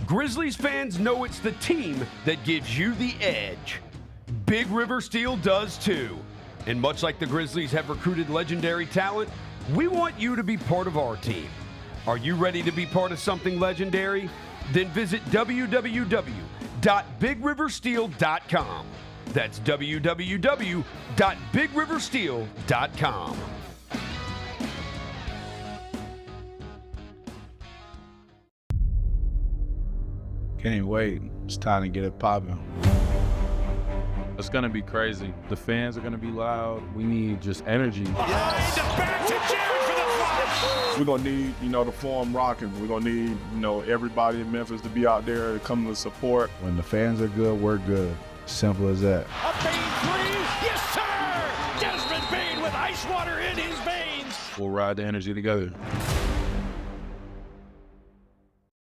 Grizzlies fans know it's the team that gives you the edge. Big River Steel does too. And much like the Grizzlies have recruited legendary talent, we want you to be part of our team. Are you ready to be part of something legendary? Then visit www.bigriversteel.com. That's www.bigriversteel.com. Can't wait. It's time to get it popping. It's going to be crazy. The fans are going to be loud. We need just energy. Behind the back to Jared for the flush. We're going to need, the form rocking. We're going to need, everybody in Memphis to be out there to come to support. When the fans are good, we're good. Simple as that. A Bane three. Yes, sir. Desmond Bane with ice water in his veins. We'll ride the energy together.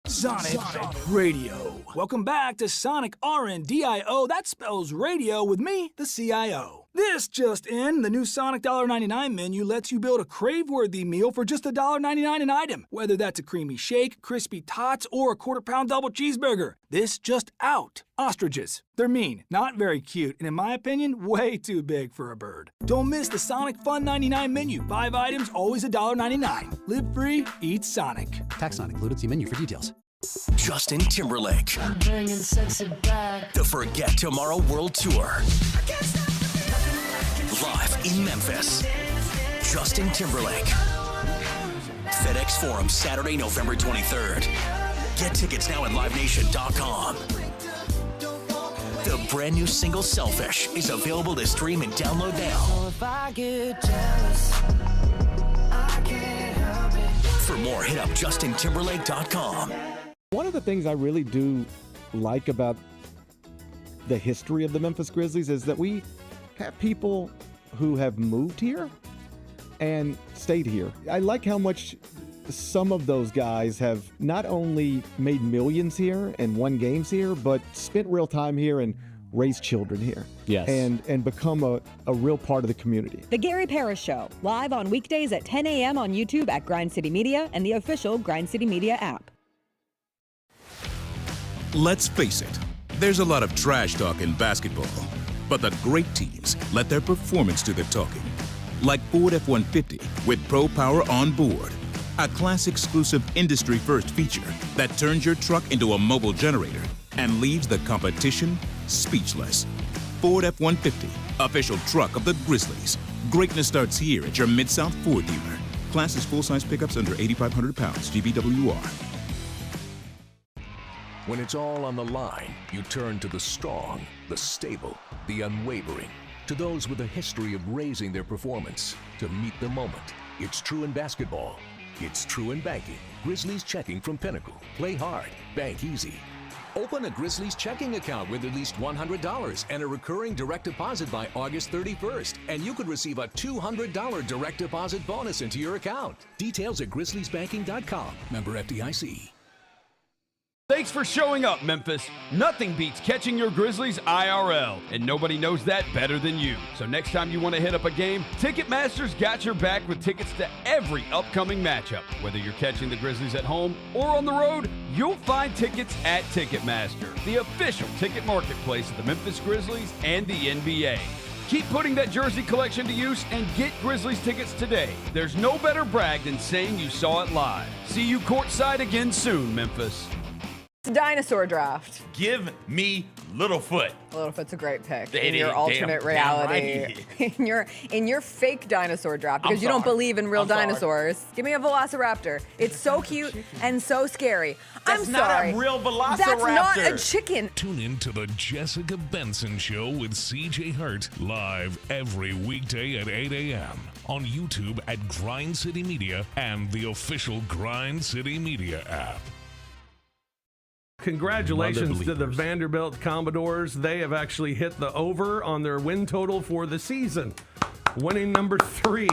Sonic Radio. Welcome back to Sonic RNDIO. That spells radio with me, the CIO. This just in, the new Sonic $1.99 menu lets you build a crave-worthy meal for just $1.99 an item. Whether that's a creamy shake, crispy tots, or a quarter-pound double cheeseburger. This just out. Ostriches. They're mean, not very cute, and in my opinion, way too big for a bird. Don't miss the Sonic Fun 99 menu. 5 items, always $1.99. Live free, eat Sonic. Tax not included. See menu for details. Justin Timberlake. I'm bringing sexy back. The Forget Tomorrow World Tour. Live in Memphis. Justin Timberlake. FedEx Forum, Saturday, November 23rd. Get tickets now at livenation.com. The brand new single Selfish is available to stream and download now. So if I get jealous, I can't help it. For more, hit up justintimberlake.com. One of the things I really do like about the history of the Memphis Grizzlies is that we have people who have moved here and stayed here. I like how much some of those guys have not only made millions here and won games here, but spent real time here and raised children here. Yes. And become a real part of the community. The Gary Parrish Show, live on weekdays at 10 a.m. on YouTube at Grind City Media and the official Grind City Media app. Let's face it, there's a lot of trash talk in basketball, but the great teams let their performance do the talking. Like Ford F-150 with Pro Power on board, a class-exclusive industry-first feature that turns your truck into a mobile generator and leaves the competition speechless. Ford F-150, official truck of the Grizzlies. Greatness starts here at your Mid-South Ford dealer. Class is full-size pickups under 8,500 pounds, GVWR. When it's all on the line, you turn to the strong, the stable, the unwavering. To those with a history of raising their performance, to meet the moment. It's true in basketball. It's true in banking. Grizzlies Checking from Pinnacle. Play hard. Bank easy. Open a Grizzlies checking account with at least $100 and a recurring direct deposit by August 31st. And you could receive a $200 direct deposit bonus into your account. Details at grizzliesbanking.com. Member FDIC. Thanks for showing up, Memphis. Nothing beats catching your Grizzlies IRL, and nobody knows that better than you. So next time you want to hit up a game, Ticketmaster's got your back with tickets to every upcoming matchup. Whether you're catching the Grizzlies at home or on the road, you'll find tickets at Ticketmaster, the official ticket marketplace of the Memphis Grizzlies and the NBA. Keep putting that jersey collection to use and get Grizzlies tickets today. There's no better brag than saying you saw it live. See you courtside again soon, Memphis. Dinosaur draft. Give me Littlefoot. Littlefoot's a great pick It in your is, alternate reality. right. in your fake dinosaur draft because I'm you don't sorry. believe in real I'm sorry. dinosaurs. Give me a velociraptor. It's so cute and so scary. That's I'm not sorry. a real velociraptor. That's not a chicken. Tune in to the Jessica Benson Show with CJ Hurt live every weekday at 8 a.m. on YouTube at Grind City Media and the official Grind City Media app. Congratulations to the Vanderbilt Commodores. They have actually hit the over on their win total for the season. Winning number 3.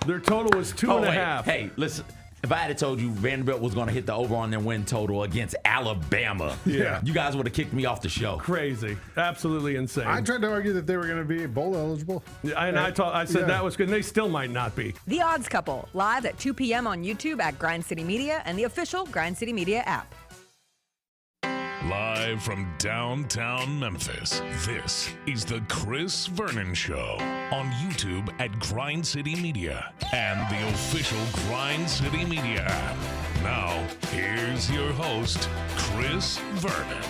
Their total was 2.5. Hey, listen. If I had told you Vanderbilt was going to hit the over on their win total against Alabama, you guys would have kicked me off the show. Crazy. Absolutely insane. I tried to argue that they were going to be bowl eligible. And I said that was good. And they still might not be. The Odds Couple, live at 2 p.m. on YouTube at Grind City Media and the official Grind City Media app. Live from downtown Memphis, this is the Chris Vernon Show on YouTube at Grind City Media and the official Grind City Media app. Now, here's your host, Chris Vernon.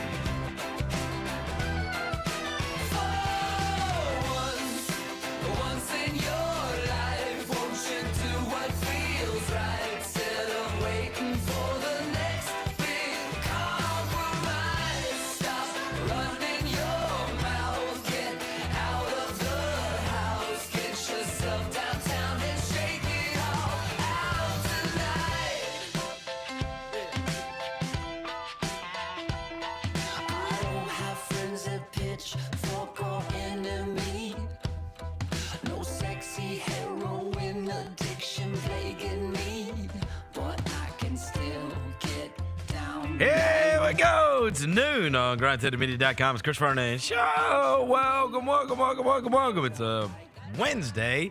Here we go. It's noon on GrindCityMedia.com. It's Chris Vernon Show. Welcome. It's a Wednesday,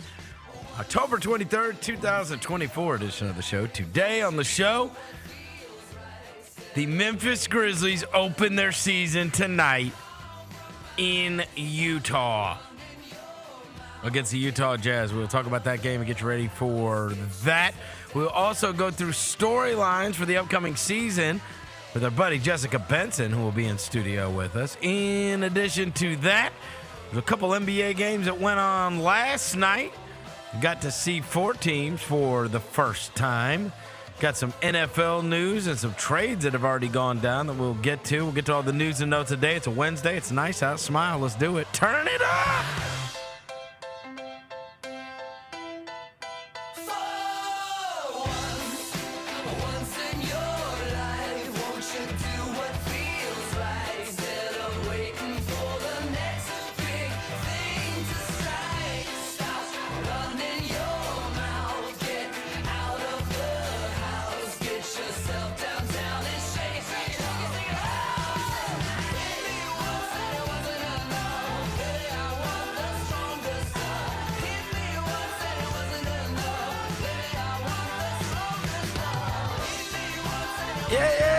October 23rd, 2024 edition of the show. Today on the show, the Memphis Grizzlies open their season tonight in Utah against the Utah Jazz. We'll talk about that game and get you ready for that. We'll also go through storylines for the upcoming season with our buddy Jessica Benson, who will be in studio with us. In addition to that, there's a couple NBA games that went on last night. Got to see 4 teams for the first time. Got some NFL news and some trades that have already gone down that we'll get to. We'll get to all the news and notes today. It's a Wednesday. It's nice out. Smile. Let's do it. Turn it up! Yeah!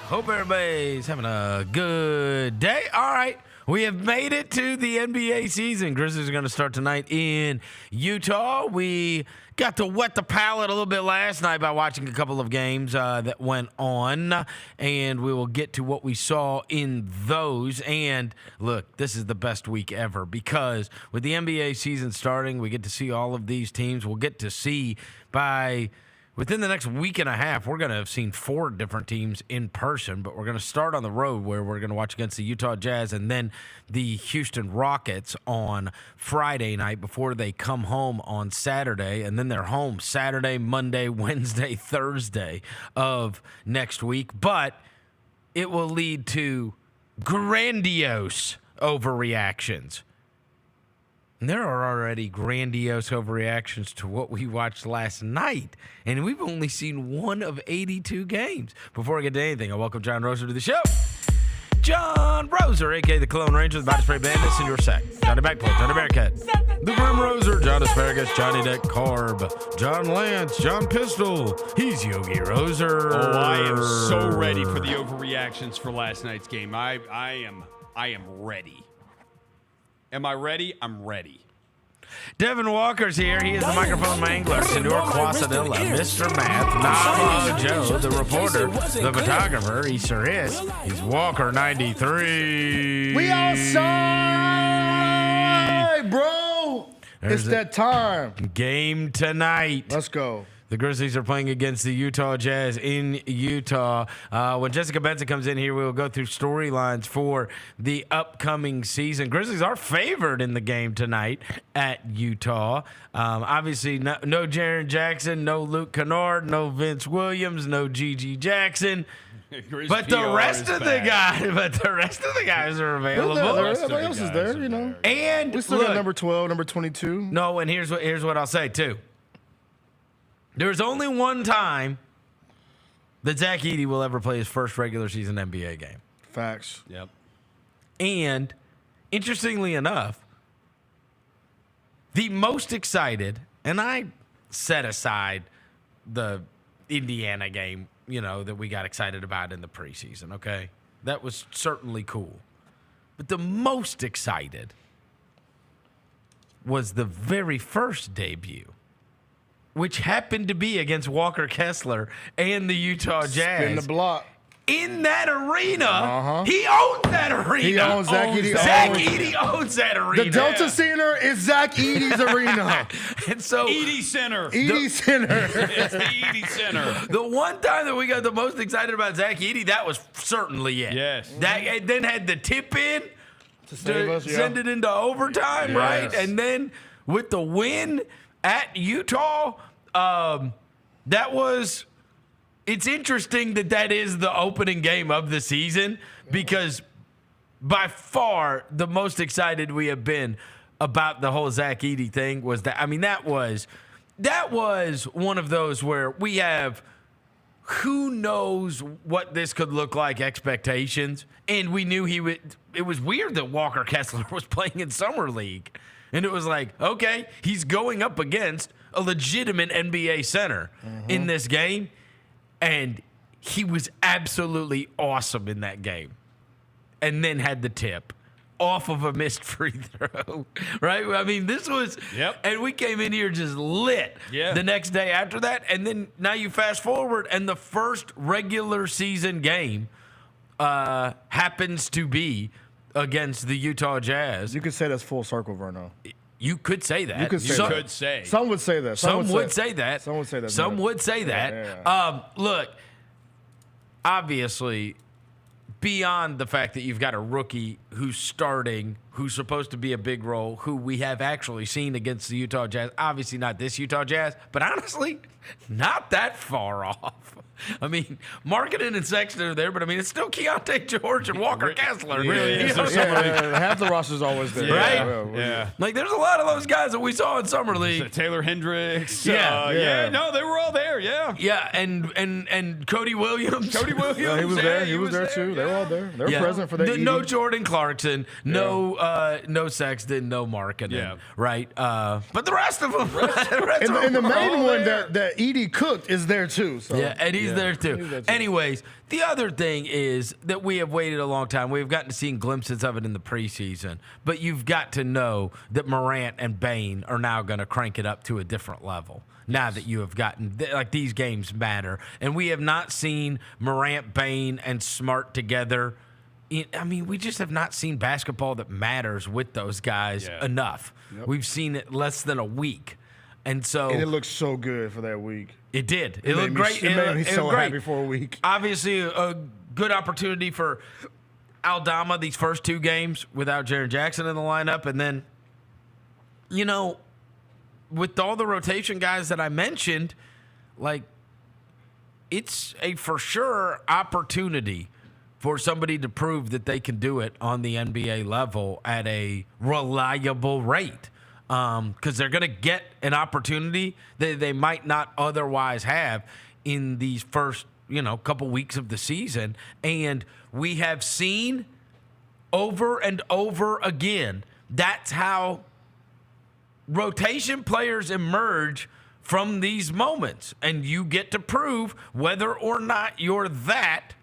Hope everybody's having a good day. All right, we have made it to the NBA season. Grizzlies are going to start tonight in Utah. We got to wet the palate a little bit last night by watching a couple of games that went on, and we will get to what we saw in those. And look, this is the best week ever because with the NBA season starting, we get to see all of these teams. We'll get to see within the next week and a half, we're going to have seen 4 different teams in person, but we're going to start on the road where we're going to watch against the Utah Jazz and then the Houston Rockets on Friday night before they come home on Saturday. And then they're home Saturday, Monday, Wednesday, Thursday of next week. But it will lead to grandiose overreactions. And there are already grandiose overreactions to what we watched last night. And we've only seen 1 of 82 games. Before I get to anything, I welcome John Roser to the show. John Roser, a.k.a. the Cologne Ranger, the Body Spray Bandits, in your sack. Johnny Backplate, Johnny Bearcat, the Grim Roser, John Asparagus, Johnny Deck Carb, John Lance, John Pistol. He's Yogi Roser. Oh, I am so ready for the overreactions for last night's game. I am ready. Am I ready? I'm ready. Devin Walker's here. He is the microphone mangler, Senor Quasadilla, Mr. Math, Navajo Joe, the reporter, the photographer. He sure is. He's Walker 93. We outside, bro. It's that time. Game tonight. Let's go. The Grizzlies are playing against the Utah Jazz in Utah. When Jessica Benson comes in here, we will go through storylines for the upcoming season. Grizzlies are favored in the game tonight at Utah. Obviously, no Jaren Jackson, no Luke Kennard, no Vince Williams, no Gigi Jackson. But the rest of the guys are available. Everybody else is there, you know. And we still got number 12, number 22. No, and here's what I'll say too. There's only one time that Zach Edey will ever play his first regular season NBA game. Facts. Yep. And interestingly enough, the most excited, and I set aside the Indiana game that we got excited about in the preseason, okay? That was certainly cool. But the most excited was the very first debut, which happened to be against Walker Kessler and the Utah Jazz. Spin the block. In that arena. He owns that arena. He owns Zach Edey. Zach Edey owns that arena. The Delta Center is Zach Edey's arena. And so Edey Center. Edey Center. It's the Edey Center. The one time that we got the most excited about Zach Edey, that was certainly it. Yes. That then had the tip in to save us, send it into overtime, Yes. right? And then with the win at Utah, that was. It's interesting that is the opening game of the season because by far the most excited we have been about the whole Zach Edey thing was that. I mean, that was one of those where we have who knows what this could look like expectations, and we knew he would. It was weird that Walker Kessler was playing in Summer League, and it was like, okay, he's going up against a legitimate NBA center in this game. And he was absolutely awesome in that game. And then had the tip off of a missed free throw, right? I mean, this was, and we came in here just lit the next day after that. And then now you fast forward, and the first regular season game happens to be against the Utah Jazz. You could say that's full circle, Vernon. You could say that. You could say that. Some would say that. Some would say that. Some would say that. Some would say that. Look, obviously, beyond the fact that you've got a rookie who's starting, who's supposed to be a big role, who we have actually seen against the Utah Jazz, obviously not this Utah Jazz, but honestly, not that far off. I mean, Markkanen and Sexton are there, but I mean, it's still Keontae George and Walker Kessler. Really is. Half the roster's always there. Right? Yeah. Like, there's a lot of those guys that we saw in Summer League. Taylor Hendricks. Yeah. No, they were all there. Yeah. Yeah, and Cody Williams. Yeah, he was there. He was there too. They were all there. They were present for that. No Jordan Clarkson, no Sexton, no Markkanen, right? But the rest of them. And the main one that Edey cooked is there too. So. Yeah, and he's there too. Anyways, the other thing is that we have waited a long time. We've gotten to see glimpses of it in the preseason, but you've got to know that Morant and Bane are now going to crank it up to a different level. Now that you have gotten, like, these games matter. And we have not seen Morant, Bane, and Smart together. I mean, we just have not seen basketball that matters with those guys enough. Yep. We've seen it less than a week. And it looked so good for that week. It did. It looked great. It made me so great. happy for a week. Obviously, a good opportunity for Aldama these first two games without Jaren Jackson in the lineup. And then, with all the rotation guys that I mentioned, like, it's a for sure opportunity for somebody to prove that they can do it on the NBA level at a reliable rate. Because they're going to get an opportunity that they might not otherwise have in these first, couple weeks of the season. And we have seen over and over again, that's how rotation players emerge from these moments. And you get to prove whether or not you're that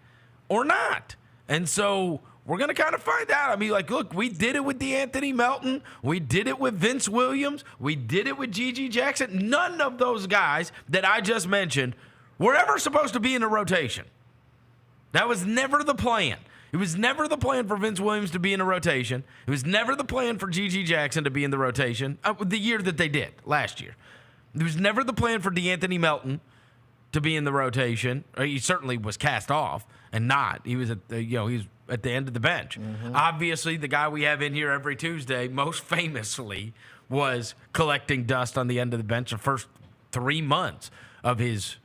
or not. And so we're going to kind of find out. I mean, like, look, we did it with DeAnthony Melton. We did it with Vince Williams. We did it with Gigi Jackson. None of those guys that I just mentioned were ever supposed to be in a rotation. That was never the plan. It was never the plan for Vince Williams to be in a rotation. It was never the plan for Gigi Jackson to be in the rotation the year that they did, last year. It was never the plan for DeAnthony Melton to be in the rotation. He certainly was cast off and not. He was at the end of the bench. Obviously, the guy we have in here every Tuesday, most famously, was collecting dust on the end of the bench the first 2 months of his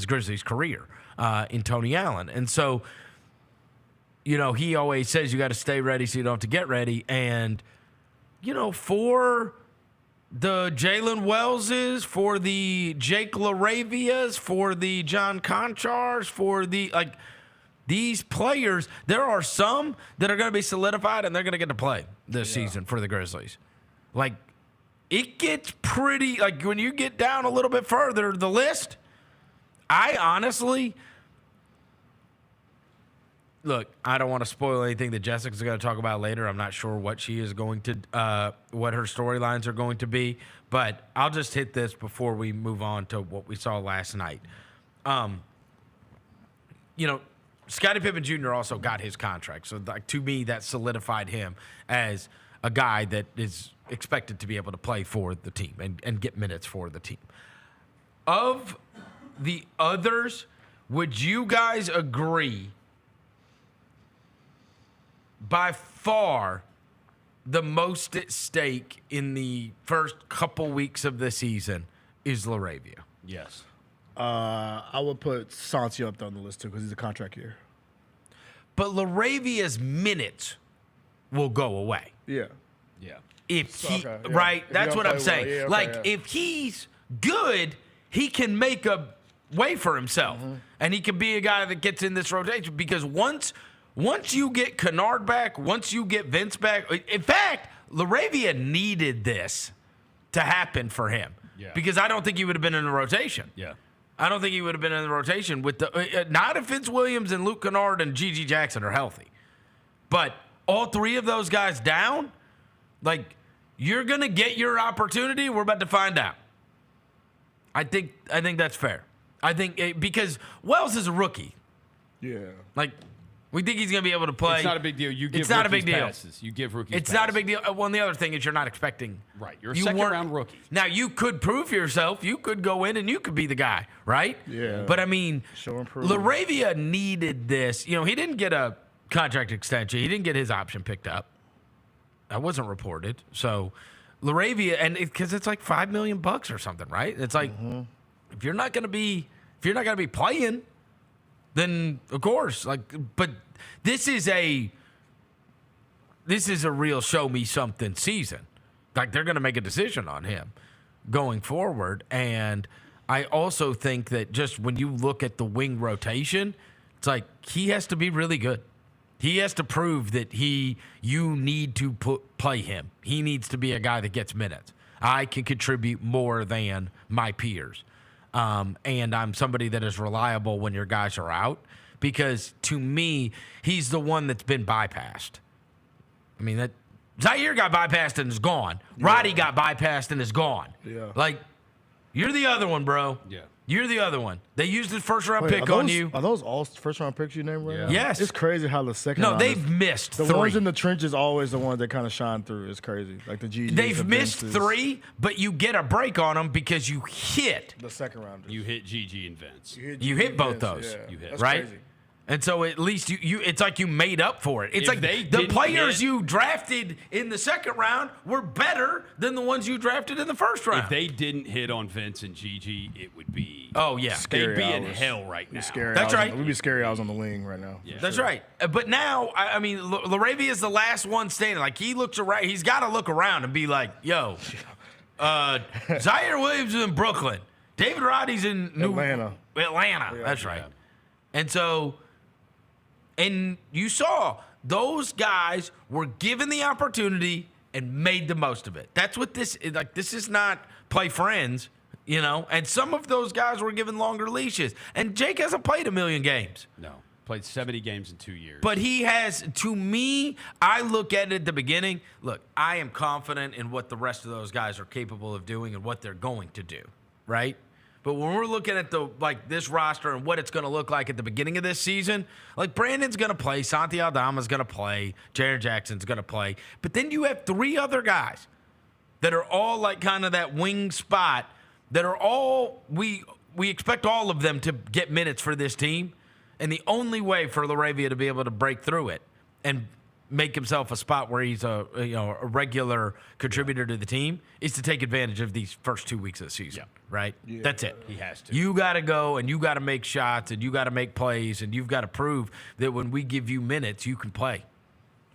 Grizzlies career in Tony Allen. And so, he always says you got to stay ready so you don't have to get ready. And, for the Jalen Wellses, for the Jake LaRavias, for the John Conchars, for these players, there are some that are going to be solidified and they're going to get to play this season for the Grizzlies. Like, it gets pretty, like, when you get down a little bit further, the list, I honestly, look, I don't want to spoil anything that Jessica's going to talk about later. I'm not sure what she is going to, what her storylines are going to be, but I'll just hit this before we move on to what we saw last night. Scottie Pippen Jr. also got his contract. So, to me, that solidified him as a guy that is expected to be able to play for the team and get minutes for the team. Of the others, would you guys agree by far the most at stake in the first couple weeks of the season is LaRavia? Yes. I would put Santi up there on the list too because he's a contract year. But LaRavia's minutes will go away. Yeah. Yeah. Right? That's what I'm saying. If he's good, he can make a way for himself. Mm-hmm. And he can be a guy that gets in this rotation because once you get Kennard back, once you get Vince back, in fact, LaRavia needed this to happen for him. Yeah. Because I don't think he would have been in the rotation. Yeah. I don't think he would have been in the rotation with the not if Vince Williams and Luke Kennard and Gigi Jackson are healthy. But all three of those guys down, like, you're going to get your opportunity. We're about to find out. I think that's fair. I think because Wells is a rookie. Yeah. Like, we think he's going to be able to play. It's not a big deal. You give it's not a big deal. passes. You give rookies It's passes. not a big deal. Well, and the other thing is you're not expecting. Right. You're a second-round rookie. Now, you could prove yourself. You could go in and you could be the guy, right? Yeah. But, I mean, Show improvement. LaRavia needed this. He didn't get a contract extension. He didn't get his option picked up. That wasn't reported. So, LaRavia, and because it's like $5 million or something, right? It's like, if you're not going to be playing, then of course, but this is a real show me something season. Like, they're going to make a decision on him going forward. And I also think that just when you look at the wing rotation, it's like he has to be really good. He has to prove that you need to play him. He needs to be a guy that gets minutes. I can contribute more than my peers. And I'm somebody that is reliable when your guys are out. Because to me, he's the one that's been bypassed. I mean, that Zaire got bypassed and is gone. Yeah. Roddy got bypassed and is gone. Yeah. Like, you're the other one, bro. Yeah. You're the other one. They used his first-round pick on you. Are those all first-round picks you named right now? Yes. It's crazy how the second No, they've missed the three. ones in the trenches always the ones that kind of shine through. It's crazy. Like the GGs. They've missed three, but you get a break on them because you hit. The second rounders. You hit GG and Vince. You hit both those. Yeah. You hit. That's right? crazy. And so at least you it's like you made up for it. It's If like the players you drafted in the second round were better than the ones you drafted in the first round. If they didn't hit on Vince and Gigi, it would be scary. They'd be in hell right now. Scary. That's right. It would be scary. I was on the wing right now. Yeah. That's right. But now, I mean, LaRavia is the last one standing. Like, he looks around. He's got to look around and be like, yo, Zaire Williams is in Brooklyn. David Roddy's in Atlanta. Yeah, that's right. And so, and you saw those guys were given the opportunity and made the most of it. That's what this is. Like, this is not play friends, and some of those guys were given longer leashes. And Jake hasn't played 1 million games. No. Played 70 games in 2 years. But he has, to me, I look at it at the beginning. Look, I am confident in what the rest of those guys are capable of doing and what they're going to do, right? But when we're looking at this roster and what it's going to look like at the beginning of this season, like, Brandon's going to play, Santi Aldama's going to play, Jaron Jackson's going to play. But then you have 3 other guys that are all like kind of that wing spot that are all, we expect all of them to get minutes for this team. And the only way for LaRavia to be able to break through it and make himself a spot where he's a regular contributor to the team is to take advantage of these first 2 weeks of the season, right? Yeah. That's it. He has to. You got to go and you got to make shots and you got to make plays and you've got to prove that when we give you minutes, you can play,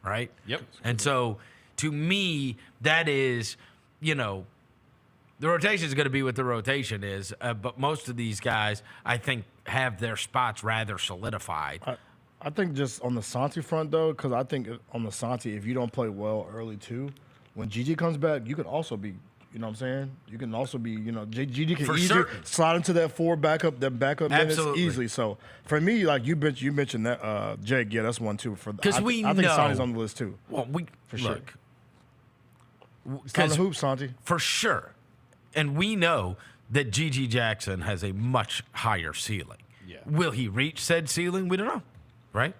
right? Yep. And so, to me, that is, the rotation is going to be what the rotation is, but most of these guys, I think, have their spots rather solidified. I think just on the Santi front, though, because I think on the Santi, if you don't play well early, too, when Gigi comes back, you could also be You know what I'm saying? You can also be, GG can For easily certain. slide into that backup minutes Absolutely. easily. So for me, like you mentioned that Jake, yeah, that's one too. Because we know. I think Santi's on the list too. Well, for sure. It's time to hoop, Santi. For sure. And we know that G.G. Jackson has a much higher ceiling. Yeah. Will he reach said ceiling? We don't know, right?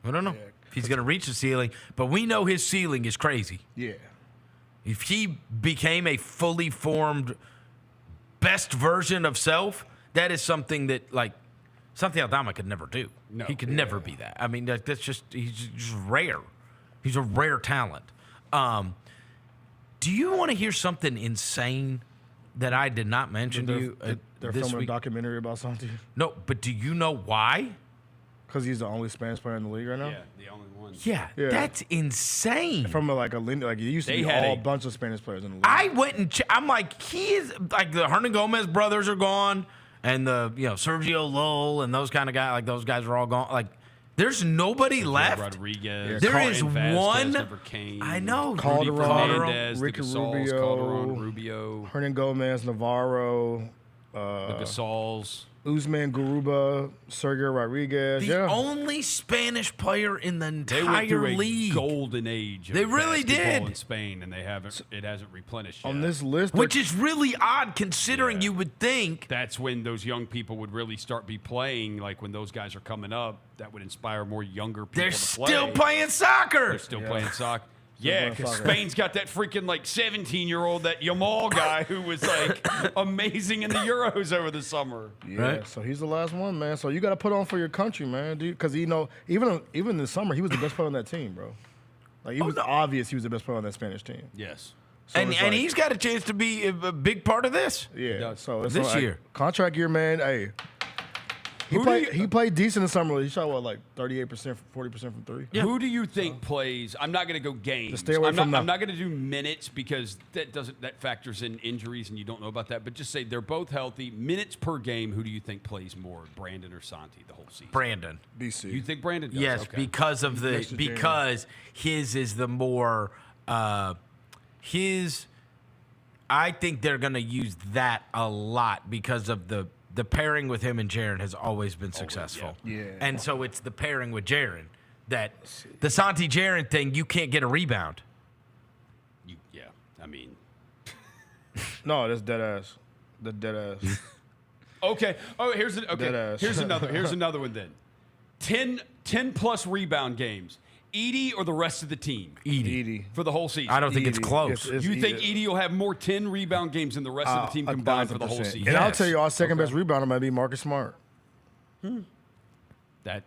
We don't know if he's going to reach the ceiling, but we know his ceiling is crazy. Yeah. If he became a fully formed best version of self, that is something that, something Aldama could never do. No. He could never be that. I mean, that's he's just rare. He's a rare talent. Do you want to hear something insane that I did not mention to you They're this filming week? a documentary about Santi. No, but do you know why? Because he's the only Spanish player in the league right now. Yeah, the only one. Yeah, that's insane. From it used to be a bunch of Spanish players in the league. I went and I'm like, he is like the Hernan Gomez brothers are gone, and the Sergio Lowell and those kind of guys, like those guys are all gone. Like, there's nobody left. Rodriguez. There is Vasquez one. never came. I know. Calderon, Ricky Gasols, Calderon, Rubio, Hernan Gomez, Navarro, the Gasols, Usman Garuba, Sergio Rodriguez. The only Spanish player in the they went through entire a league. golden age. Of They really basketball did. in Spain, and it hasn't replenished yet. On this list, Which is really odd considering you would think that's when those young people would really start be playing. Like when those guys are coming up, that would inspire more younger people they're to play. still playing soccer. They're still playing soccer. Yeah, playing because soccer. Spain's got that freaking 17-year-old, that Yamal guy who was amazing in the Euros over the summer. Yeah, Right. so he's the last one, man. So you got to put on for your country, man, dude. Because even in the summer, he was the best player on that team, bro. Like it was obvious he was the best player on that Spanish team. Yes. So and it's like- he's got a chance to be a big part of this. Yeah. So it's This like, year. contract year, man. Hey, he played decent in summer. He shot 38%, 40% from three. Yeah. Who do you think plays? I'm not going to go games. Just stay away I'm from not, them. I'm not going to do minutes because that factors in injuries and you don't know about that. But just say they're both healthy. Minutes per game. Who do you think plays more, Brandon or Santi, the whole season? Brandon. BC. You think Brandon does? Yes, Okay. because of because his is the more I think they're going to use that a lot because of the pairing with him and Jaren has always been successful. yeah. And so it's the pairing with Jaren that the Santi Jaren thing, you can't get a rebound. I mean. No, that's dead ass. The dead ass. Okay. Oh, here's Deadass. Here's another one then. 10 plus rebound games. Edie or the rest of the team? Edie. For the whole season. I don't think it's close. You think Edie will have more 10 rebound games than the rest of the team combined for the whole 1,000%. season? And I'll tell you, our second best rebounder might be Marcus Smart. That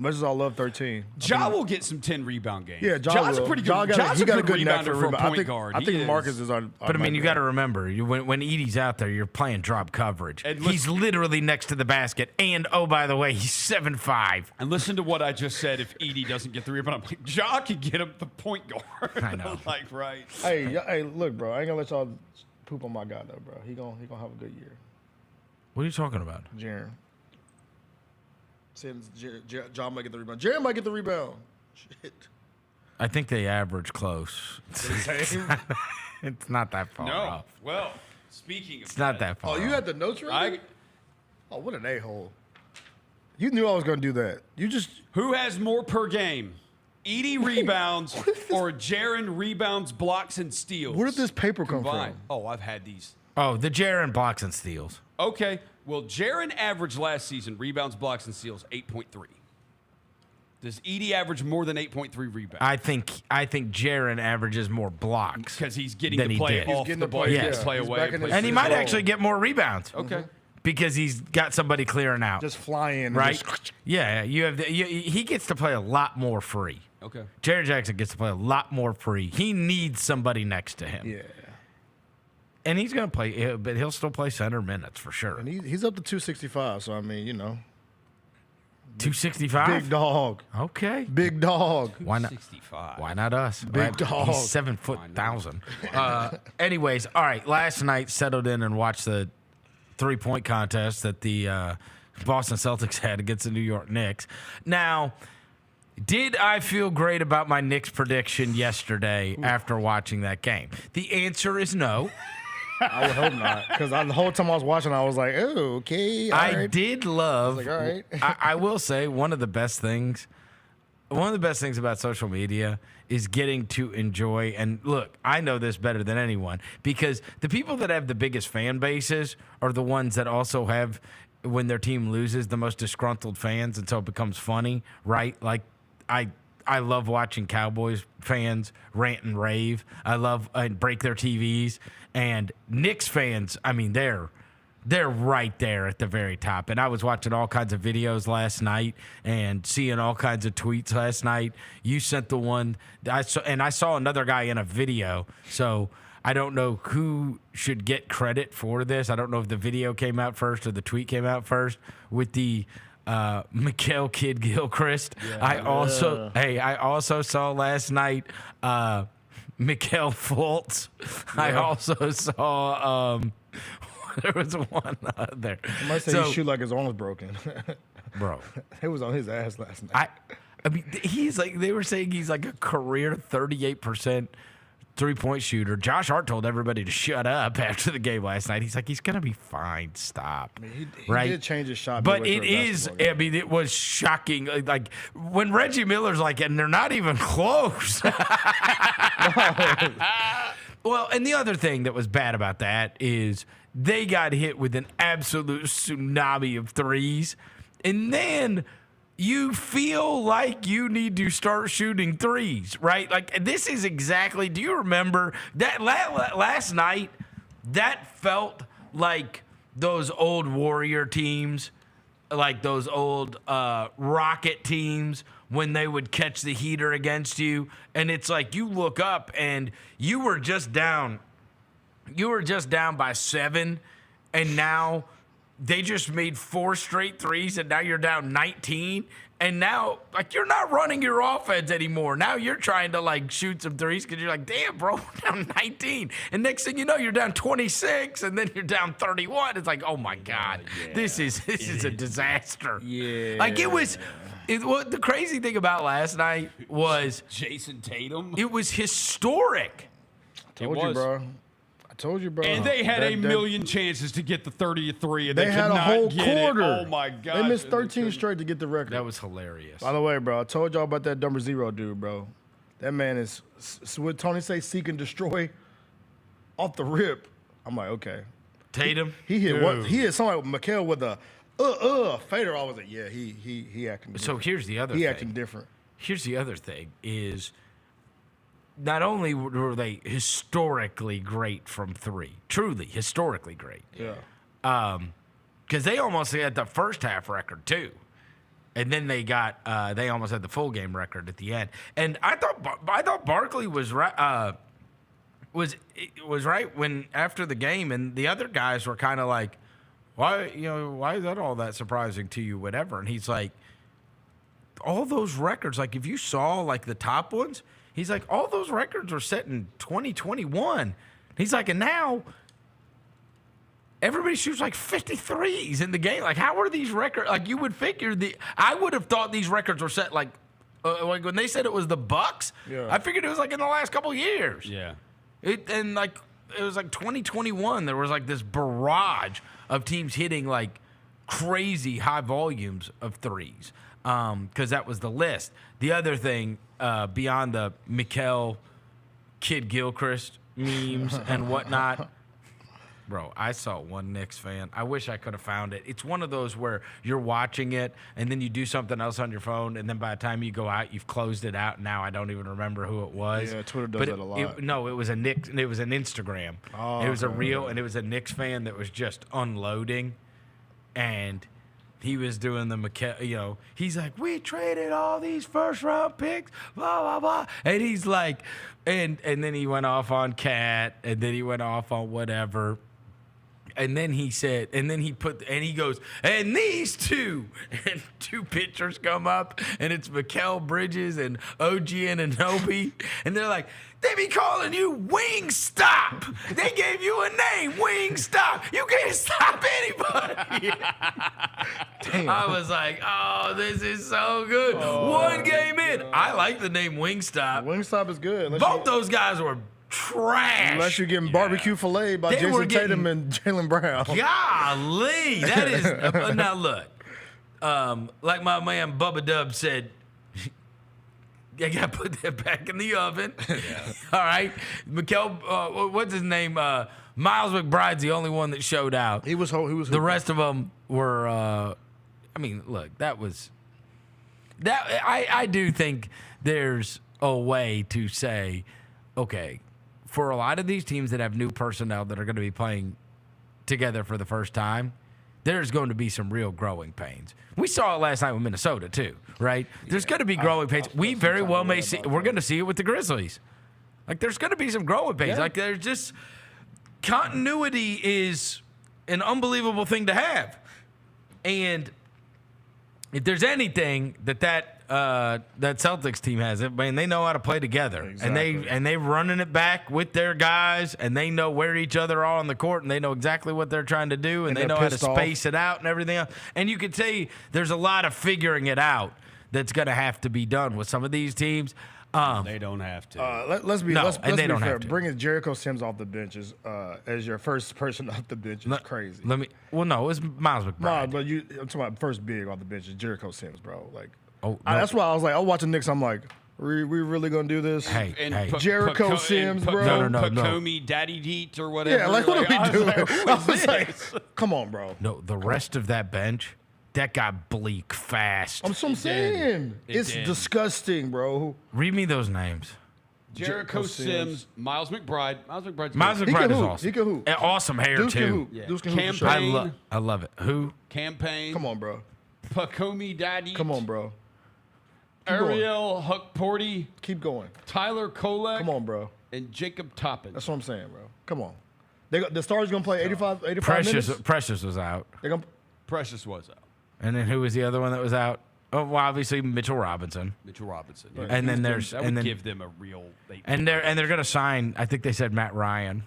Much as I love 13. Ja will get some 10 rebound games. Yeah, Ja's a will. pretty Ja good. got Ja's he a got good knack rebounder for a rebound. point guard. I think Marcus is our. But I mean, you got to remember, when Edie's out there, you're playing drop coverage. And He's literally next to the basket. And, oh, by the way, he's 7'5". And listen to what I just said. If Edie doesn't get the rebound, I'm like, Ja could get him the point guard. I know. right. Hey, look, bro. I ain't gonna let y'all poop on my guy though, bro. He gonna have a good year. What are you talking about? Jaren. Saying Ja might get the rebound. Jaren might get the rebound. Shit. I think they average close. Same. It's not that far No. off. Well, speaking of It's not that far Oh, you off. had the notes ready? Oh, what an a-hole. You knew I was gonna do that. You just Who has more per game? Edie rebounds or Jaren rebounds, blocks, and steals? Where did this paper come combined? from? Oh, I've had these. Oh, the Jaren blocks and steals. Okay. Well, Jaren averaged last season rebounds, blocks, and steals 8.3. Does Edie average more than 8.3 rebounds? I think Jaren averages more blocks Because he's getting than to he play did. off the ball. He gets to play He's away. back in play his And he through might the ball. actually get more rebounds. Okay. Because he's got somebody clearing out. just fly in. and right? just- Yeah, he gets to play a lot more free. Okay. Jaren Jackson gets to play a lot more free. He needs somebody next to him. Yeah. And he's going to play, but he'll still play center minutes for sure. And he's up to 265, so I mean, 265? big dog. Okay. Big dog. Why not? 65. Why not us? Big dog. He's 7'1,000". Anyways, all right. Last night, settled in and watched the 3-point contest that the Boston Celtics had against the New York Knicks. Now, Did I feel great about my Knicks prediction yesterday after watching that game? The answer is no. I would hope not, because the whole time I was watching, I was like, "Oh, okay." I did love. I was like, all right. I will say one of the best things about social media is getting to enjoy. And look, I know this better than anyone because the people that have the biggest fan bases are the ones that also have, when their team loses, the most disgruntled fans, and so it becomes funny, right? Like I love watching Cowboys fans rant and rave. I love and break their TVs. And Knicks fans, I mean, they're right there at the very top. And I was watching all kinds of videos last night and seeing all kinds of tweets last night. You sent the one I saw another guy in a video. So I don't know who should get credit for this. I don't know if the video came out first or the tweet came out first with the Mikal Kid Gilchrist. Yeah. I also saw last night Mikal Fultz. Yeah. I also saw there was one other. I might say he shoot like his arm was broken. Bro. It was on his ass last night. I mean, he's like, they were saying he's like a career 38% three-point shooter. Josh Hart told everybody to shut up after the game last night. He's like, he's going to be fine. Stop. I mean, he right? did change his shot. But it is, I mean, it was shocking. Like, when Reggie Miller's like, and they're not even close. Well, and the other thing that was bad about that is they got hit with an absolute tsunami of threes. And then you feel like you need to start shooting threes, right? Like, this is exactly, do you remember that last night? That felt like those old Warrior teams, like those old Rocket teams when they would catch the heater against you. And it's like you look up and you were just down. You were just down by 7, and now they just made 4 straight threes, and now you're down 19. And now, like, you're not running your offense anymore. Now you're trying to, like, shoot some threes because you're like, damn, bro, we're down 19. And next thing you know, you're down 26, and then you're down 31. It's like, oh, my God, this is a disaster. Yeah. Like, what the crazy thing about last night was Jason Tatum. It was historic. Told you, bro. And they had a million chances to get the 33, and they could had a not whole get quarter. It. Oh my God! They missed 13 straight to get the record. That was hilarious. By the way, bro, I told y'all about that number 0 dude, bro. That man is, what Tony say, seek and destroy off the rip. I'm like, okay. Tatum. He hit somebody with Mikal with a fader. I was like, yeah, he acting different. So here's the other thing. He acting different. Here's the other thing is, not only were they historically great from 3, truly historically great. Yeah. Because they almost had the first half record too, and then they almost had the full game record at the end. And I thought Barkley was right. Was right when after the game, and the other guys were kind of like, why is that all that surprising to you, whatever? And he's like, all those records, like if you saw like the top ones. He's like, all those records were set in 2021. He's like, and now everybody shoots like 53s in the game. Like, how are these records? Like, you would figure I would have thought these records were set like when they said it was the Bucks. Yeah. I figured it was like in the last couple of years. Yeah. It was like 2021. There was like this barrage of teams hitting like crazy high volumes of threes. Because that was the list. The other thing, beyond the Mikal Kid Gilchrist memes and whatnot, bro, I saw one Knicks fan. I wish I could have found it. It's one of those where you're watching it and then you do something else on your phone, and then by the time you go out, you've closed it out. Now I don't even remember who it was. Yeah, Twitter does that a lot. It was a Knicks. It was an Instagram. Oh, it was a reel, and it was a Knicks fan that was just unloading, and he was doing the Mikal, he's like, we traded all these first-round picks, blah, blah, blah. And he's like, and then he went off on Cat, and then he went off on whatever. And then he said, and he goes, and these two, and two pitchers come up, and it's Mikal Bridges and OG Anunoby, and they're like, they be calling you Wingstop. They gave you a name, Wingstop. You can't stop anybody. I was like, oh, this is so good. One game in. I like the name Wingstop. Wingstop is good. Both those guys were trash. Unless you're getting barbecue filet by Jason Tatum and Jaylen Brown. Golly, that is now look. Like my man Bubba Dub said, I gotta put that back in the oven. All right, Mikal, what's his name? Miles McBride's the only one that showed out. He was. The rest of them were. I mean, look, that was that. I do think there's a way to say, okay, for a lot of these teams that have new personnel that are going to be playing together for the first time, there's going to be some real growing pains. We saw it last night with Minnesota too, right? There's going to be growing pains. We very well may see. We're going to see it with the Grizzlies. Like there's going to be some growing pains. Like there's just continuity is an unbelievable thing to have, and if there's anything that Celtics team has, man, they know how to play together, and they running it back with their guys, and they know where each other are on the court, and they know exactly what they're trying to do, and they know how to space it out and everything else. And you can see there's a lot of figuring it out that's going to have to be done with some of these teams. They don't have to. Let's be fair. Have to. Bringing Jericho Sims off the bench as your first person off the bench is crazy. No, it's Miles McBride. No, but I'm talking about first big off the bench is Jericho Sims, bro. Like, that's why I was like, I was watching Knicks. I'm like, we really gonna do this? Hey, Jericho Sims, bro. No. Pacomi, Daddy Deet, or whatever. Yeah, like what are we doing? I was like, come on, bro. No, the rest of that bench. That got bleak fast. I'm saying. It's disgusting, bro. Read me those names. Jericho Sims, Miles McBride. Miles McBride is awesome. He can hoop. And awesome hair, Duke too. Duke can hoop. Campaign. I love it. Who? Campaign. Come on, bro. Pacomi, Daddy. Come on, bro. Ariel Huckporty. Keep going. Tyler Kolek. Come on, bro. And Jacob Toppin. That's what I'm saying, bro. Come on. The Stars going to play 85 minutes? Precious was out. Precious was out. And then who was the other one that was out? Oh, well, obviously Mitchell Robinson. Yeah. And then there's that would give them a real. And they're gonna sign. I think they said Matt Ryan.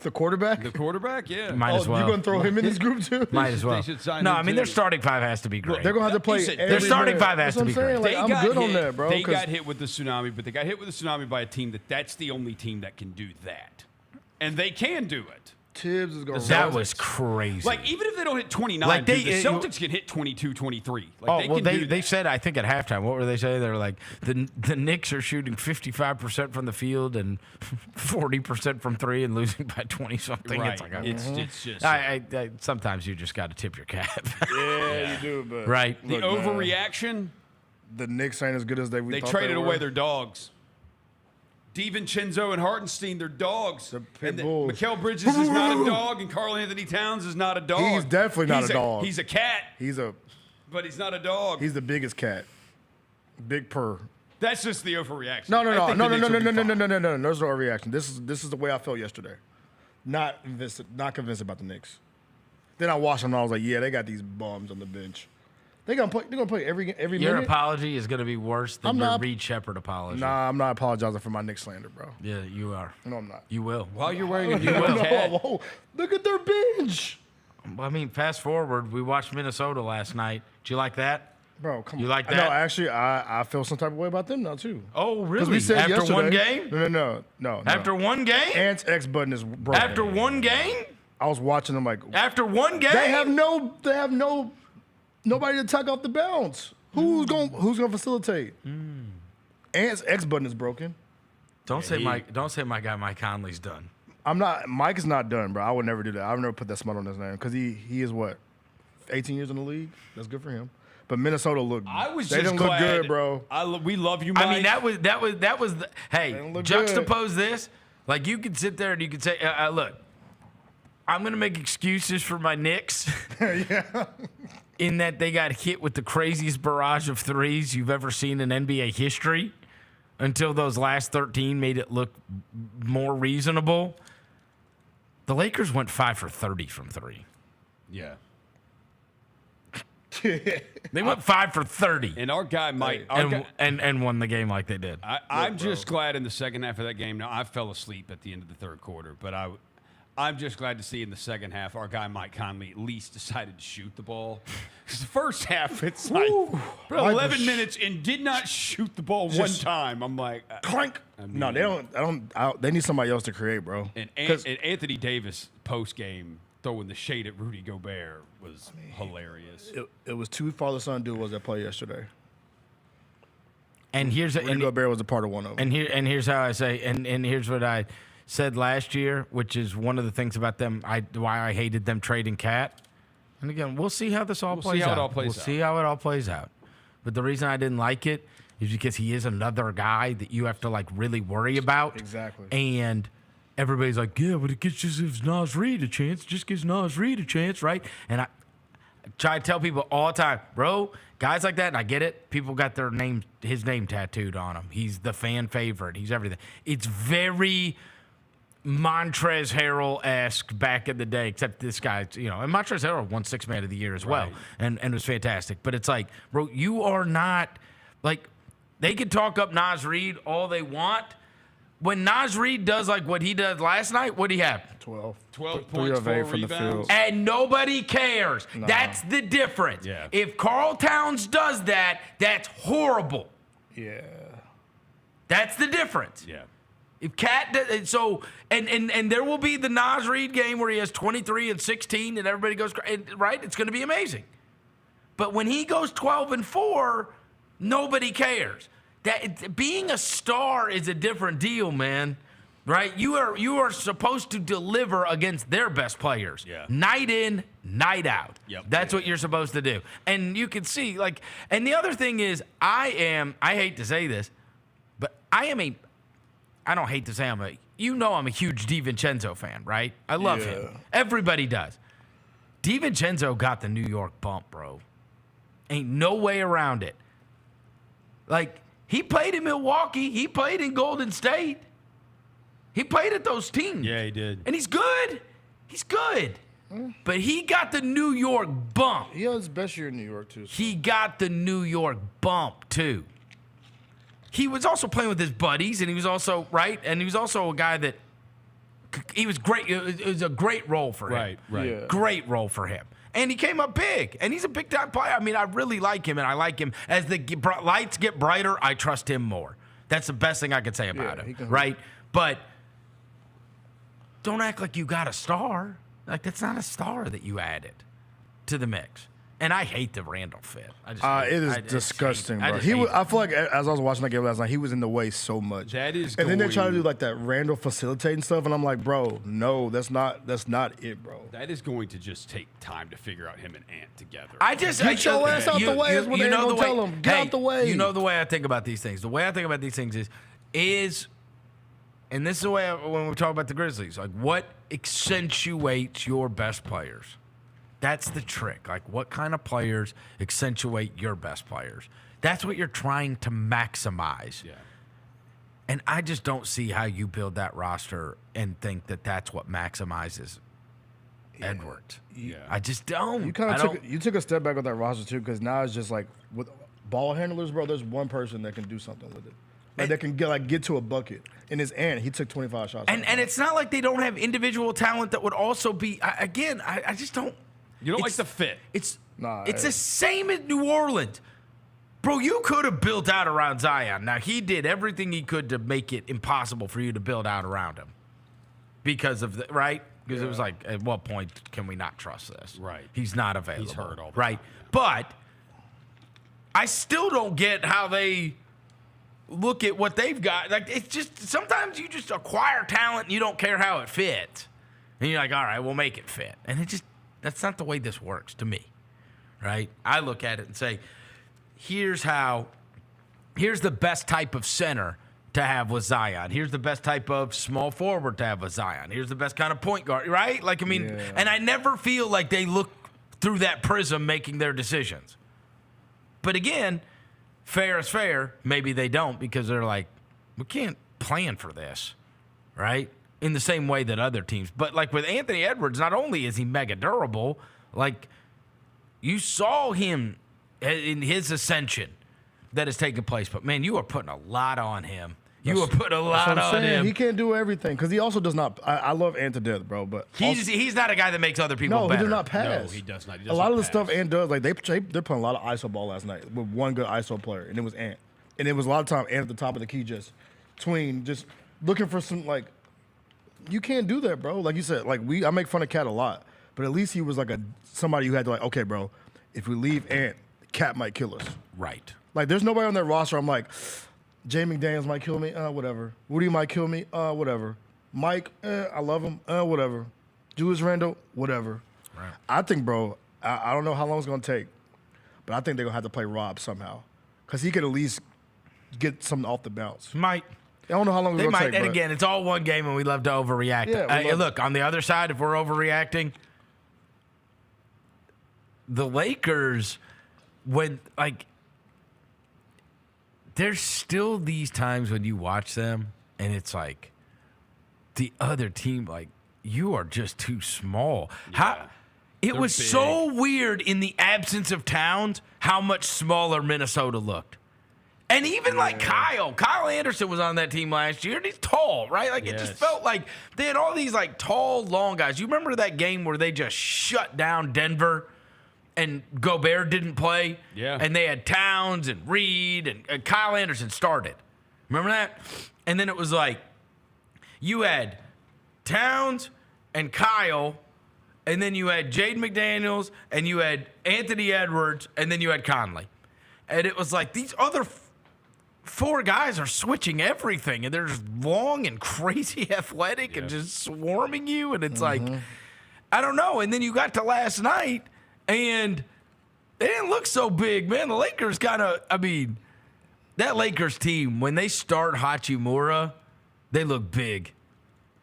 The quarterback? The quarterback, yeah. Might as well. You're going to throw him in this group too? Might as well. They should sign no, him I mean, too. their starting five has to be great. They're going to have to play. Their starting five has to be great. Like, I'm good on that, bro. They got hit with the tsunami, but they got hit with the tsunami by a team that's the only team that can do that. And they can do it. Tibbs is going to That was crazy. Like, even if they don't hit 29, Like, the Celtics can hit 22, 23. Like, they said, I think at halftime, what were they saying? They were like, the Knicks are shooting 55% from the field and 40% from three and losing by 20-something. Right. It's like, It's just... I sometimes you just got to tip your cap. Yeah, you do, but... Right. The overreaction... The Knicks ain't as good as they thought traded they were. away their dogs. DiVincenzo and Hartenstein, they're dogs. The pit bulls. Mikal Bridges is not a dog, and Karl Anthony Towns is not a dog. He's definitely not a dog. He's a cat. But he's not a dog. He's the biggest cat. Big purr. That's just the overreaction. No. There's no overreaction. This is the way I felt yesterday. Not convinced about the Knicks. Then I watched them and I was like, yeah, they got these bums on the bench. They're gonna play every minute. Your apology is gonna be worse than your Reed Shepherd apology. Nah, I'm not apologizing for my Knicks slander, bro. Yeah, you are. No, I'm not. You will. While you're wearing a you will. Whoa, look at their bench. I mean, fast forward, we watched Minnesota last night. Did you like that? Bro, come on. You like that? No, actually, I feel some type of way about them now, too. Oh, really? We said After one yesterday, game? No. After one game? Ant's X button is broken. After one game? I was watching them like... After one game? They have nobody to tuck off the bounce. Who's gonna facilitate? Ant's X button is broken. Don't say my guy Mike Conley's done. Mike is not done, bro. I would never do that. I would never put that smut on his name because he is what, 18 years in the league. That's good for him. But Minnesota look. They didn't look good, bro. We love you, Mike. I mean, that was. Hey, juxtapose this. Like you could sit there and you could say, look, I'm gonna make excuses for my Knicks. Yeah. In that they got hit with the craziest barrage of threes you've ever seen in NBA history until those last 13 made it look more reasonable. The Lakers went 5 for 30 from 3. Yeah. They went 5 for 30. And our guy might and won the game like they did. I'm just glad in the second half of that game. Now I fell asleep at the end of the third quarter, but I'm just glad to see in the second half our guy Mike Conley at least decided to shoot the ball. Because the first half it's like 11 minutes and did not shoot the ball one time. I'm like clank. No, they don't. They need somebody else to create, bro. And Anthony Davis post game throwing the shade at Rudy Gobert was hilarious. It was two father-son duos that played yesterday. And Rudy Gobert was a part of one of them. And here's how I say, and here's what I said last year, which is one of the things about them, why I hated them trading Cat. And again, we'll see how this all plays out. We'll see how it all plays out. But the reason I didn't like it is because he is another guy that you have to like really worry about. Exactly. And everybody's like, yeah, but it just gives Nas Reed a chance. Just gives Nas Reed a chance, right? And I try to tell people all the time, bro, guys like that, and I get it. People got his name tattooed on him. He's the fan favorite. He's everything. It's very Montrezl Harrell-esque back in the day, except this guy, and Montrezl Harrell won Sixth Man of the Year as well, and was fantastic. But it's like, bro, you are not, like, they can talk up Nas Reed all they want. When Nas Reed does like what he did last night, what'd he have? 12 points, 4 from the field. And nobody cares. No. That's the difference. Yeah. If Karl Towns does that, that's horrible. Yeah. That's the difference. Yeah. If Cat does, so and there will be the Nas Reed game where he has 23 and 16 and everybody goes right. It's going to be amazing. But when he goes 12 and 4, nobody cares. Being a star is a different deal, man. Right? You are supposed to deliver against their best players. Yeah. Night in, night out. Yep. That's what you're supposed to do. And you can see, like, and the other thing is, I hate to say this, but I don't hate to say I'm a huge DiVincenzo fan, right? I love him. Everybody does. DiVincenzo got the New York bump, bro. Ain't no way around it. Like, he played in Milwaukee. He played in Golden State. He played at those teams. Yeah, he did. And he's good. He's good. But he got the New York bump. He had his best year in New York, too. He got the New York bump, too. He was also playing with his buddies, and he was also, right? And he was also a guy that, he was great. It was a great role for him. Right. Yeah. Great role for him. And he came up big, and he's a big-time player. I mean, I really like him, and I like him. As the lights get brighter, I trust him more. That's the best thing I could say about him, right? But don't act like you got a star. Like, that's not a star that you added to the mix. And I hate the Randall fit. It is disgusting, bro. I feel like as I was watching that game last night, he was in the way so much. That is. And then they're trying to do like that Randall facilitating stuff, and I'm like, bro, no, that's not it, bro. That is going to just take time to figure out him and Ant together. Get your ass out the way is what they're going to tell him. Get out the way. You know the way I think about these things. The way I think about these things is, and this is the way when we talk about the Grizzlies, like what accentuates your best players. That's the trick. Like, what kind of players accentuate your best players? That's what you're trying to maximize. Yeah. And I just don't see how you build that roster and think that that's what maximizes Edwards. Yeah. I just don't. You took a step back with that roster, too, because now it's just like with ball handlers, bro, there's one person that can do something with it. Like, that can get to a bucket. And it's Ant. He took 25 shots. And it's not like they don't have individual talent that would also be, I just don't. You don't like the fit. It's the same as New Orleans. Bro, you could have built out around Zion. Now, he did everything he could to make it impossible for you to build out around him. Because of right? Because it was like, at what point can we not trust this? Right. He's not available. He's hurt all the right? time. But I still don't get how they look at what they've got. Like, it's just, sometimes you just acquire talent and you don't care how it fits. And you're like, all right, we'll make it fit. And it just, that's not the way this works to me, right? I look at it and say, here's the best type of center to have with Zion. Here's the best type of small forward to have with Zion. Here's the best kind of point guard, right? Like, I mean, and I never feel like they look through that prism making their decisions. But again, fair is fair. Maybe they don't because they're like, we can't plan for this, right? in the same way that other teams. But like with Anthony Edwards, not only is he mega durable, like you saw him in his ascension that has taken place. But man, you are putting a lot on him. You are putting a lot on him. He can't do everything because he also does not. I love Ant to death, bro. But he's not a guy that makes other people no, better. he does not pass. No, he does not. A lot of the stuff Ant does, like they're playing a lot of ISO ball last night with one good ISO player, and it was Ant. And it was a lot of time Ant at the top of the key, just looking for some like. You can't do that, bro. Like you said, like I make fun of Cat a lot, but at least he was like somebody who had to like, okay, bro, if we leave Ant, Cat might kill us. Right. Like there's nobody on that roster. I'm like. Jay McDaniels might kill me, whatever. Woody might kill me, whatever. Mike, I love him, whatever. Julius Randle, whatever. Right. I think, bro, I don't know how long it's going to take, but I think they're going to have to play Rob somehow because he could at least get something off the bounce. Might. I don't know how long it's going to take. And again, it's all one game, and we love to overreact. Yeah, look, on the other side, if we're overreacting, the Lakers, when, like, there's still these times when you watch them and it's like the other team, like, you are just too small. Yeah, it was big. So weird in the absence of Towns how much smaller Minnesota looked. And even like Kyle Anderson was on that team last year, and he's tall, right? Like it just felt like they had all these like tall, long guys. You remember that game where they just shut down Denver? And Gobert didn't play. Yeah. And they had Towns and Reed and Kyle Anderson started. Remember that? And then it was like you had Towns and Kyle, and then you had Jaden McDaniels, and you had Anthony Edwards, and then you had Conley. And it was like these other four guys are switching everything, and they're just long and crazy athletic and just swarming you. And it's like, I don't know. And then you got to last night, and they didn't look so big, man. The Lakers that Lakers team, when they start Hachimura, they look big.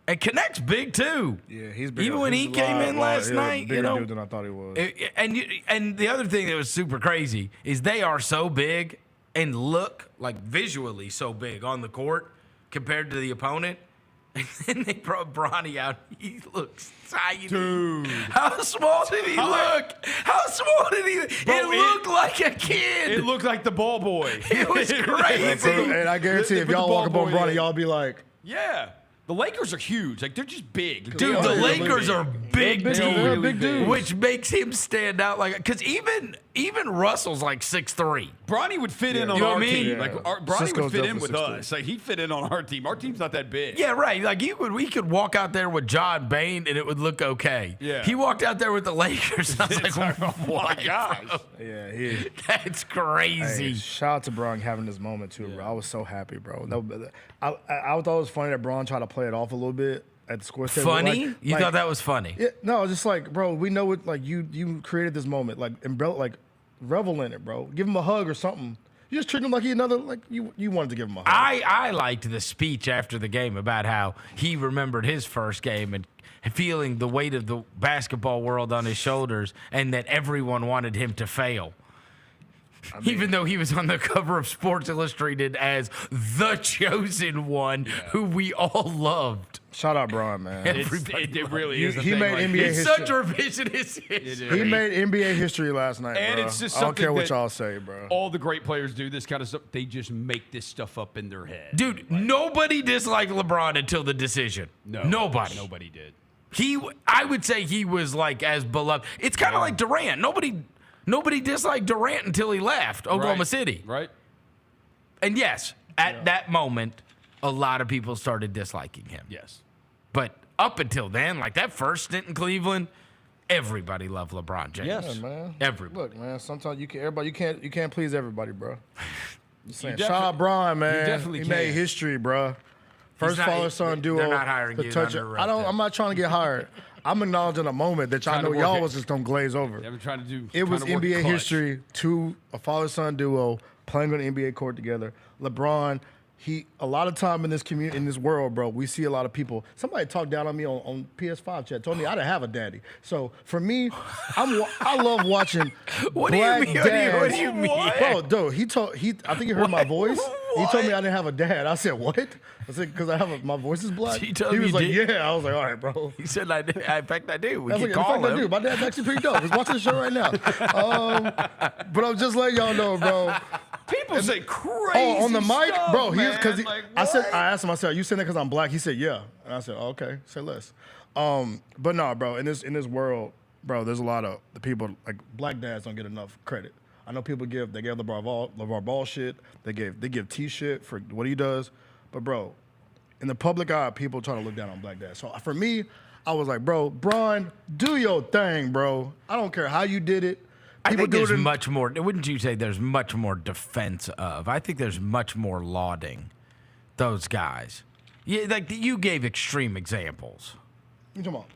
And Connect's big, too. Yeah, he's big. Even when he came in last night, bigger dude than I thought he was. And the other thing that was super crazy is they are so big and look like visually so big on the court compared to the opponent. And then they brought Bronny out. He looks tiny. Dude. How small did he look? How small did he look? It looked like a kid. It looked like the ball boy. It was crazy. And I guarantee if y'all walk up on Bronny, y'all be like, yeah. The Lakers are huge. Like, they're just big. Dude, the Lakers are big, They're big dudes. which makes him stand out. Like, because even Russell's like 6'3". Bronny would fit in on You know our what I mean? team. Like, Bronny Cisco's would fit in definitely with 6'3". us. Like, he'd fit in on our team. Our team's not that big. Yeah, right. Like we could walk out there with John Bane and it would look okay. Yeah. He walked out there with the Lakers. I was like, oh my gosh. Yeah, that's crazy. Hey, shout out to Bron having this moment too, bro. I was so happy, bro. I thought it was funny that Bron tried to play it off a little bit at the score table. Funny? You thought that was funny? Yeah, no, just like, bro, we know it. Like you created this moment, like revel in it, bro. Give him a hug or something. You just treat him like you wanted to give him a hug. I liked the speech after the game about how he remembered his first game and feeling the weight of the basketball world on his shoulders and that everyone wanted him to fail. Even though he was on the cover of Sports Illustrated as the chosen one who we all loved. Shout out Bron, man. It really is. He made NBA it's history. such revisionist history. He made NBA history last night, And bro. it's just I don't care what something y'all say, bro. All the great players do this kind of stuff. They just make this stuff up in their head. Dude, nobody disliked LeBron until the decision. No. Nobody did. I would say he was like as beloved. It's kind of like Durant. Nobody disliked Durant until he left Oklahoma City. Right. And yes, at that moment, a lot of people started disliking him. Yes. But up until then, like that first stint in Cleveland, everybody loved LeBron James. Yeah, man. Everybody. Look, man. Sometimes you can't please everybody, bro. Shout defi- out Bron, man. you definitely he can. made history, bro. First father-son duo. They're not hiring to you. touch it. I'm not trying to get hired. I'm acknowledging a moment that y'all know y'all was just gonna glaze over. They've been trying to do. It was trying to work NBA clutch. history. A father-son duo playing on the NBA court together. LeBron, a lot of time in this community, in this world, bro, we see a lot of people. Somebody talked down on me on PS5 chat, told me I didn't have a daddy. So for me, I love watching What do you black mean? dads. What do you mean? Bro, dude, I think he heard my voice. He told me I didn't have a dad. I said, what? I said, because my voice is black. He told He you was like, did? yeah. I was like, all right, bro. He said, in fact, I do. We I was can like, call in fact, him. I do. My dad's actually pretty dope. He's watching the show right now. But I'm just letting y'all know, bro. People say crazy on the mic, stuff, bro. man. I asked him. I said, "Are you saying that because I'm black?" He said, "Yeah." And I said, oh, "Okay, say less." But no, bro. In this world, bro, there's a lot of the people like black dads don't get enough credit. I know people they gave LeVar Ball shit. They give T shit for what he does. But bro, in the public eye, people try to look down on black dads. So for me, I was like, bro, Bron, do your thing, bro. I don't care how you did it. I think there's much more. Wouldn't you say there's much more defense of? I think there's much more lauding those guys. Yeah, like you gave extreme examples. You talking about?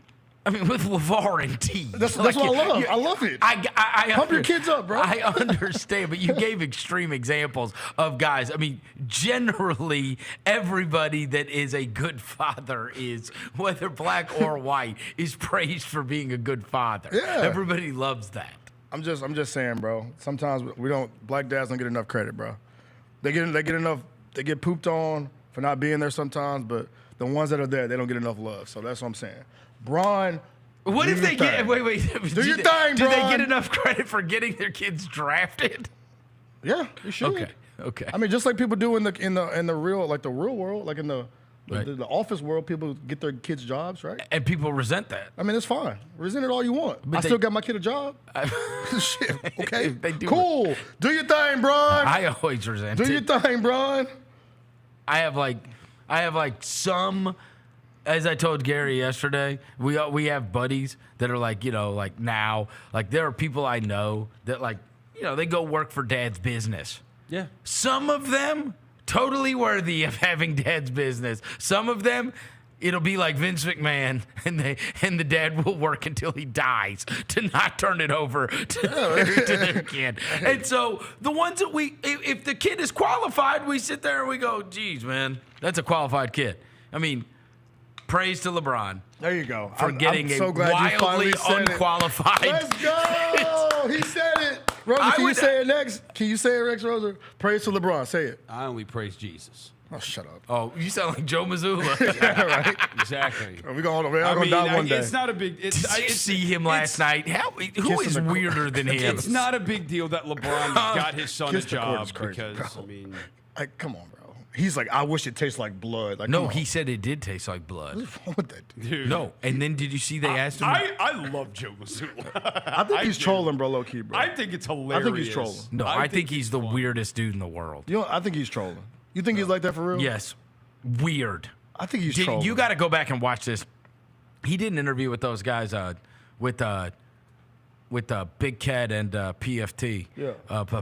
I mean, with LeVar and T. That's what I love. I love it. I Pump your kids up, bro. I understand, but you gave extreme examples of guys. I mean, generally, everybody that is a good father is, whether black or white, is praised for being a good father. Yeah. Everybody loves that. I'm just saying, bro. Sometimes black dads don't get enough credit, bro. They get pooped on for not being there sometimes, but the ones that are there, they don't get enough love. So that's what I'm saying. Bron, what if they get? Wait. Do your thing, do Bron. they get enough credit for getting their kids drafted? Yeah, you should. Okay. I mean, just like people do in the real world, like in the office world, people get their kids jobs, right? And people resent that. I mean, it's fine. Resent it all you want. But I still got my kid a job. Shit. Okay. They do. Cool. Do your thing, Bron. I always resent it. Do your thing, Bron. I have like some. As I told Gary yesterday, we have buddies that are like, now, like there are people I know that they go work for dad's business. Yeah. Some of them totally worthy of having dad's business. Some of them, it'll be like Vince McMahon, and the dad will work until he dies to not turn it over to their kid. And so the ones that if the kid is qualified, we sit there and we go, geez, man, that's a qualified kid. I mean, praise to LeBron. There you go. For getting I'm so glad wildly you finally said unqualified. Let's go. He said it. Roser, can you say it next? Can you say it, Rex Roser? Praise to LeBron. Say it. I only praise Jesus. Oh, shut up. Oh, you sound like Joe Missoula. Yeah, right. Exactly. We're going to die one day. It's not a big. Did you see him last night? Who is weirder than him? It's not a big deal that LeBron got his son a job because, bro. I mean. Come on, bro. He's like, I wish it tastes like blood. Like, no, he said it did taste like blood. What's wrong with that dude? No, and then did you see they asked him? I love Joe Missoula. I think he's trolling, bro, low key, bro. I think it's hilarious. I think he's trolling. No, I think he's the weirdest dude in the world. I think he's trolling. You think he's like that for real? Yes. Weird. I think he's trolling. You got to go back and watch this. He did an interview with those guys with Big Cat and PFT. Yeah.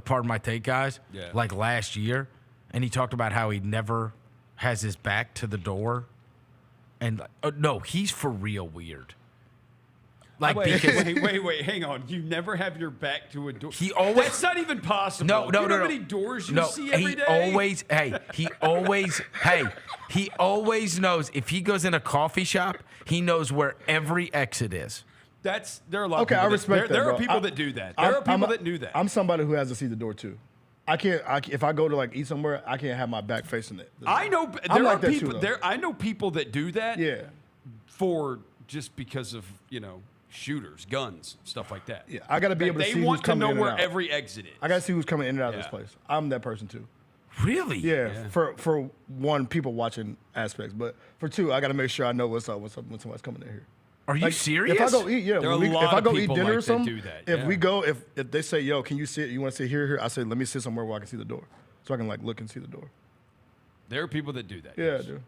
Pardon my take, guys. Yeah. Like last year, and he talked about how he never has his back to the door, and no, he's for real weird. Like wait, hang on. You never have your back to a door. He always. That's not even possible. No. You know how many doors you see every day? He always knows if he goes in a coffee shop, he knows where every exit is. There are a lot of people. I respect that. There bro. are people that do that. There are people that knew that. I'm somebody who has to see the door too. I can't. If I go to like eat somewhere, I can't have my back facing it. I know I'm there like are that people. too, I know people that do that. Yeah. For just because of shooters, guns, stuff like that. Yeah, I got to be able to see who's coming in and out. They want to know where every exit is. I got to see who's coming in and out of this place. I'm that person too. Really? Yeah. For one, people watching aspects, but for two, I got to make sure I know what's up when somebody's coming in here. Are you serious? If I go eat, There are if I go eat dinner or something, do that, if we go, if they say, yo, can you sit? You want to sit here? I say, let me sit somewhere where I can see the door, so I can like look and see the door. There are people that do that. Yeah, yes. dude.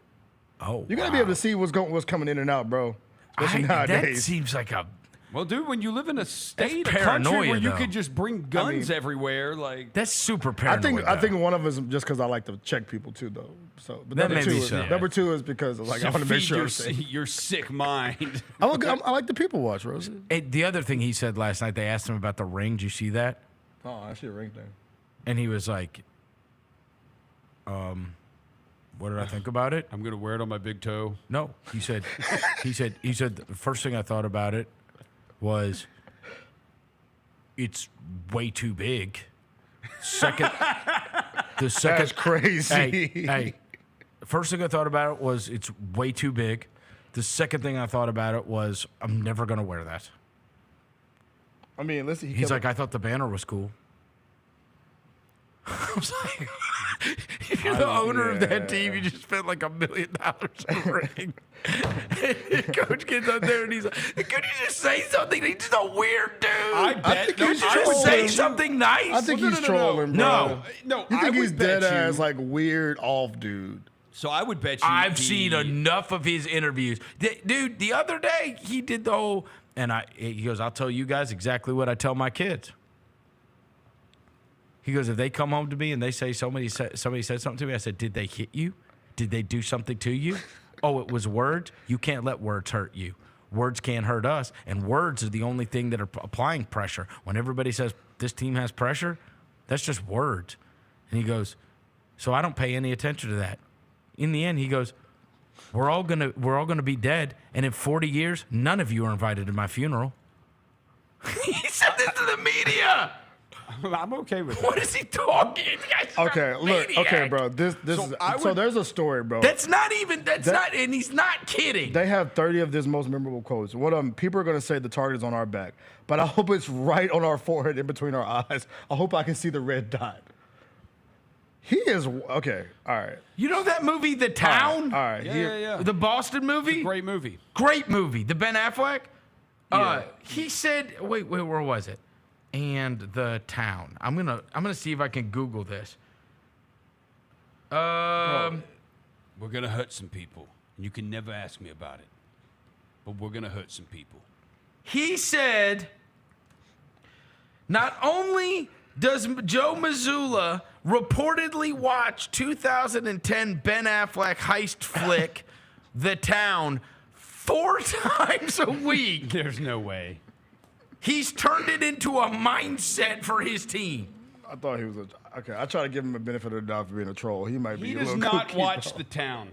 Oh, you gotta be able to see what's coming in and out, bro. Especially nowadays. That seems like a. Well, dude, when you live in a state, a paranoia, country where you though. could just bring guns everywhere, like that's super paranoid. I think one of us is just because I like to check people too, though. So, but number two is because like I want to make sure your sick mind. I like the people watch, Rose. The other thing he said last night, they asked him about the ring. Did you see that? Oh, I see a ring thing. And he was like, what did I think about it? I'm gonna wear it on my big toe. No, he said the first thing I thought about it was it's way too big. That's crazy. Hey, first thing I thought about it was it's way too big. The second thing I thought about it was I'm never gonna wear that. I mean, listen. He's like, I thought the banner was cool. I was like, if you're the owner of that team, you just spent like $1 million on a ring. And coach gets up there and he's like, could you just say something? He's just a weird dude. I bet. Could you just say something nice? I think he's trolling, bro. No, You think I he's would bet dead you- ass like weird off dude? So I would bet you. I've seen enough of his interviews. Dude, the other day he did the whole, and he goes, I'll tell you guys exactly what I tell my kids. He goes, if they come home to me and they say somebody said something to me, I said, did they hit you? Did they do something to you? Oh, it was words? You can't let words hurt you. Words can't hurt us, and words are the only thing that are applying pressure. When everybody says this team has pressure, that's just words. And he goes, so I don't pay any attention to that. In the end, he goes, we're all gonna be dead, and in 40 years, none of you are invited to my funeral. He said this to the media. I'm okay with that. What is he talking? Okay, look, okay, bro. This so there's a story, bro. That's not, and he's not kidding. They have 30 of this most memorable quotes. What people are gonna say the target is on our back, but I hope it's right on our forehead, in between our eyes. I hope I can see the red dot. He is okay. All right. You know that movie, The Town? All right. Yeah. The Boston movie? Great movie. Great movie. The Ben Affleck? Yeah. He said, wait, where was it? And The Town. I'm gonna see if I can Google this. We're gonna hurt some people. You can never ask me about it, but we're gonna hurt some people. He said, not only does Joe Mazzulla reportedly watch 2010 Ben Affleck heist flick, The Town, 4 times a week. There's no way. He's turned it into a mindset for his team. I thought he was okay. I try to give him a benefit of the doubt for being a troll. He might be. He a does little not kooky, watch though. The Town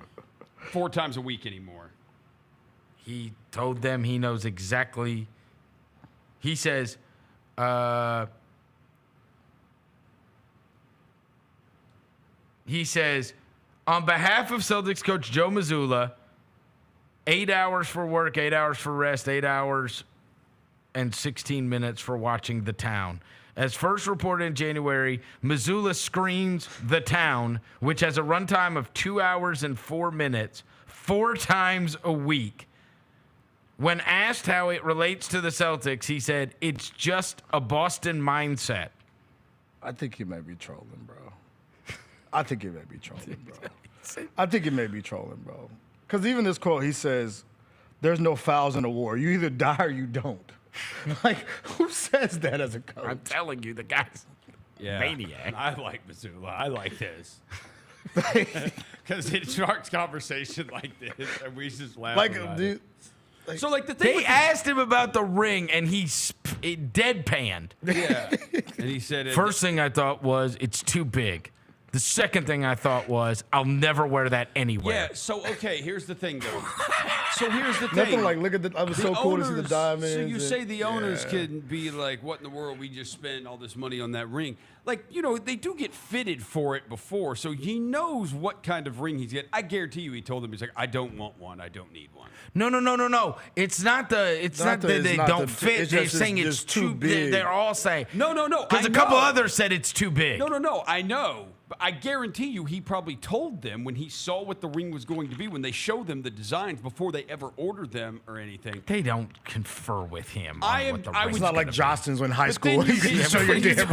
4 times a week anymore. He told them he knows exactly. He says, on behalf of Celtics coach Joe Mazzulla, 8 hours for work, 8 hours for rest, 8 hours and 16 minutes for watching The Town. As first reported in January, Mazzulla screens The Town, which has a runtime of 2 hours and 4 minutes, 4 times a week. When asked how it relates to the Celtics, he said, it's just a Boston mindset. I think he might be trolling, bro. I think he may be trolling, bro. Because even this quote, he says, there's no fouls in a war. You either die or you don't. Like, who says that as a coach? I'm telling you, the guy's maniac. I like Mazzulla. I like this. Because it starts conversation like this, and we just laugh about it. So, like, the thing They asked him about the ring, and he deadpanned. Yeah. And he said, First thing I thought was, it's too big. The second thing I thought was, I'll never wear that anywhere. Yeah, so, okay, here's the thing, though. So here's the thing. Nothing like, look at the, I was so cool to see the diamonds. So you say the owners can be like, what in the world, we just spent all this money on that ring. Like, you know, they do get fitted for it before, so he knows what kind of ring he's getting. I guarantee you he told them, he's like, I don't want one, I don't need one. No. It's not that they don't fit. They're saying it's too big. They're all saying. No. Because a couple others said it's too big. No. I know. But I guarantee you he probably told them when he saw what the ring was going to be, when they showed them the designs before they ever ordered them or anything. They don't confer with him. It's not like Johnston's in high school. You can show your damn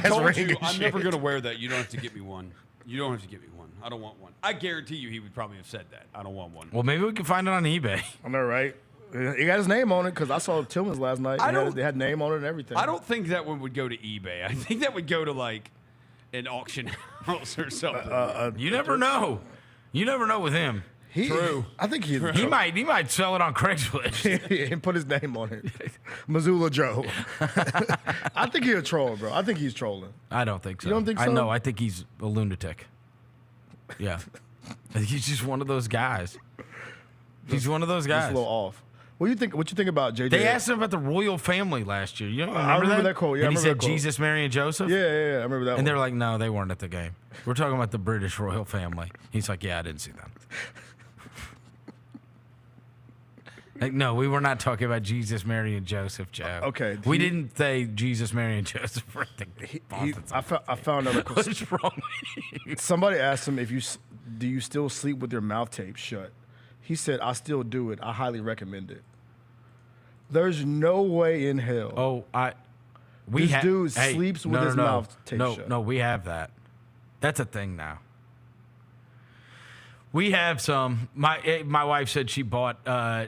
I'm never going to wear that. You don't have to get me one. You don't have to get me one. I don't want one. I guarantee you he would probably have said that. I don't want one. Well, maybe we can find it on eBay. I know, right? He got his name on it because I saw Tillman's last night. They had name on it and everything. I don't think that one would go to eBay. I think that would go to like an auction house or something. You never know. You never know with him. True. I think he might sell it on Craigslist and put his name on it. Mazzulla Joe. I think he's a troll, bro. I think he's trolling. I don't think so. You don't think so? I know. I think he's a lunatic. Yeah. He's just one of those guys. He's one of those guys. Just a little off. What do you think? What you think about JJ? They asked him about the royal family last year. You remember, I remember that quote. Yeah, and I he remember said that quote. Jesus, Mary, and Joseph. Yeah, I remember that. And they're like, no, they weren't at the game. We're talking about the British royal family. He's like, yeah, I didn't see them. Like, no, we were not talking about Jesus, Mary, and Joseph, Joe. Okay, we didn't say Jesus, Mary, and Joseph for the I found another quote. What's wrong with you? Somebody asked him if do you still sleep with your mouth tape shut? He said, I still do it. I highly recommend it. There's no way in hell. This dude sleeps with his mouth taped shut. No, we have that. That's a thing now. We have some. My wife said she bought.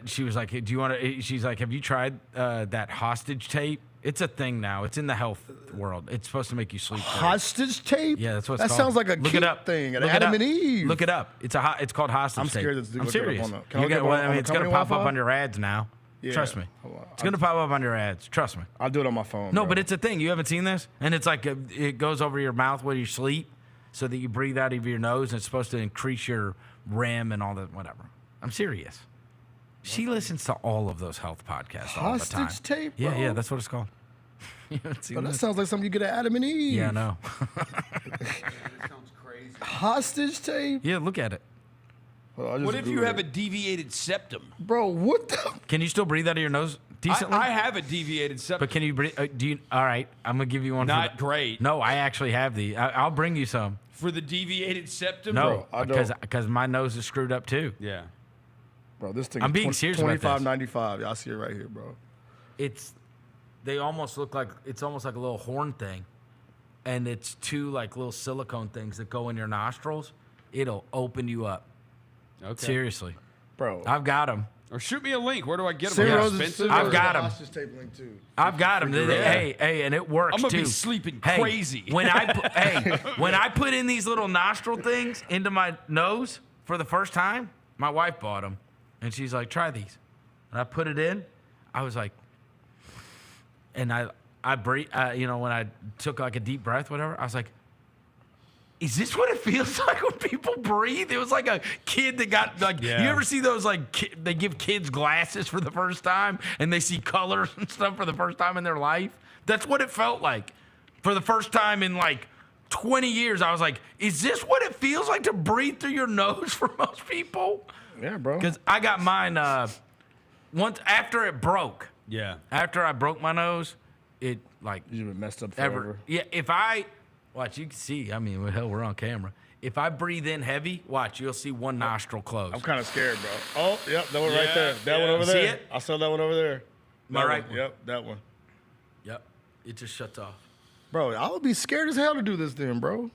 She was like, "Do you want to?" She's like, "Have you tried that hostage tape? It's a thing now. It's in the health world. It's supposed to make you sleep. Hostage tape? Yeah, that's what it's that called. sounds like a Look kid it up. thing. Look Adam it up. and Eve. Look it up. It's called hostage I'm tape. scared to I'm look it up serious. on the- Can I look it up on It's going to company pop up Wi-Fi? on your ads now. Yeah. Trust me. Hold on. It's going to pop up on your ads. Trust me. I'll do it on my phone. No, bro. but it's a thing. You haven't seen this? And it's like it goes over your mouth when you sleep so that you breathe out of your nose, and it's supposed to increase your REM and all that, whatever. I'm serious. She listens to all of those health podcasts all the time. Hostage tape, bro? Yeah, that's what it's called. You haven't seen But that this? sounds like something you get at Adam and Eve. Yeah, I know. Hostage tape? Yeah, look at it. What if you have a deviated septum? Bro, what the? Can you still breathe out of your nose decently? I have a deviated septum. But can you breathe? Do you? All right, I'm gonna give you one. Not great. No, I actually have the. I'll bring you some. For the deviated septum? No, Bro, because my nose is screwed up too. Yeah. Bro, this thing I'm is being serious about this. $25.95. Y'all see it right here, bro. They almost look like it's almost like a little horn thing, and it's two like little silicone things that go in your nostrils. It'll open you up. Okay. Seriously, bro. I've got them. Or shoot me a link. Where do I get Sarah them? Rose- Expensive? Sarah I've Rose got has a 'em. hostage tape link too. I've got them. Yeah. Hey, and it works I'm gonna too. be sleeping Hey, crazy. When I put in these little nostril things into my nose for the first time, my wife bought them, and she's like, "Try these." And I put it in. I was like, and I breathe. When I took like a deep breath, whatever, I was like, is this what it feels like when people breathe? It was like a kid that got like. Yeah. You ever see those like they give kids glasses for the first time and they see colors and stuff for the first time in their life? That's what it felt like. For the first time in like 20 years, I was like, is this what it feels like to breathe through your nose for most people? Yeah, bro. Because I got mine once after it broke. Yeah. After I broke my nose, it like You've been messed up forever. Yeah, if I watch, you can see. I mean, well, hell, we're on camera. If I breathe in heavy, watch, you'll see one nostril close. I'm kind of scared, bro. Oh, yep, that one right Yeah, there. That yeah. one over See there. it? I saw that one over there. My That right one. one. Yep, that one. Yep, it just shuts off. Bro, I would be scared as hell to do this then, bro.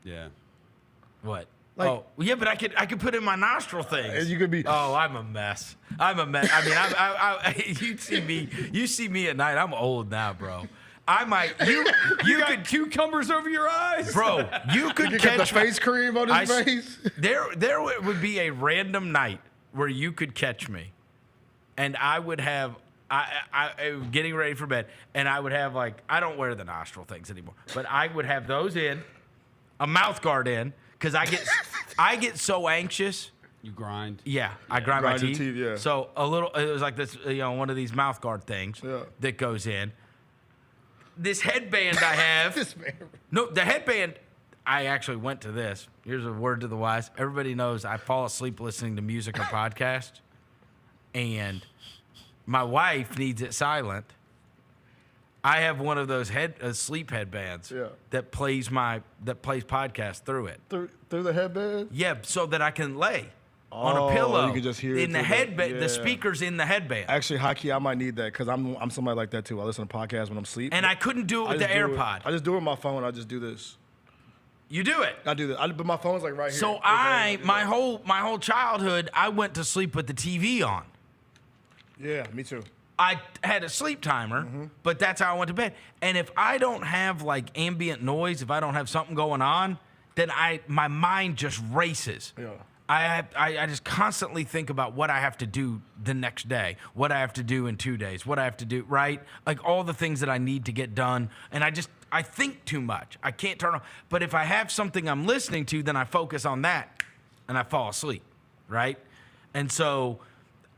Yeah. What? Like- yeah, but I could put in my nostril things. And you could be. Oh, I'm a mess. I'm a mess. I mean, you see me at night. I'm old now, bro. I might. You got could, cucumbers over your eyes, bro. You could You catch get the face cream on his face. There would be a random night where you could catch me, and I would have. I getting ready for bed, and I would have like I don't wear the nostril things anymore, but I would have those in, a mouth guard in, because I get so anxious. You grind. Yeah, I grind my Grind your teeth. teeth, yeah. So it was like this, one of these mouth guard things that goes in. This headband I have. No, the headband. I actually went to this. Here's a word to the wise. Everybody knows I fall asleep listening to music or podcast, and my wife needs it silent. I have one of those sleep headbands that plays podcast through it. Through the headband? Yeah, so that I can lay on a pillow. You can just hear it in the through headband. yeah. The speaker's in the headband. Actually, high key, I might need that because I'm somebody like that too. I listen to podcasts when I'm asleep. And I couldn't do it with the AirPod. I just do it with my phone. I just do this. You do it. I do this. But my phone's like right here. So my whole childhood, I went to sleep with the TV on. Yeah, me too. I had a sleep timer, but that's how I went to bed. And if I don't have like ambient noise, if I don't have something going on, then my mind just races. Yeah. I just constantly think about what I have to do the next day, what I have to do in 2 days, what I have to do, right? Like all the things that I need to get done. And I think too much. I can't turn on. But if I have something I'm listening to, then I focus on that. and I fall asleep, right? And so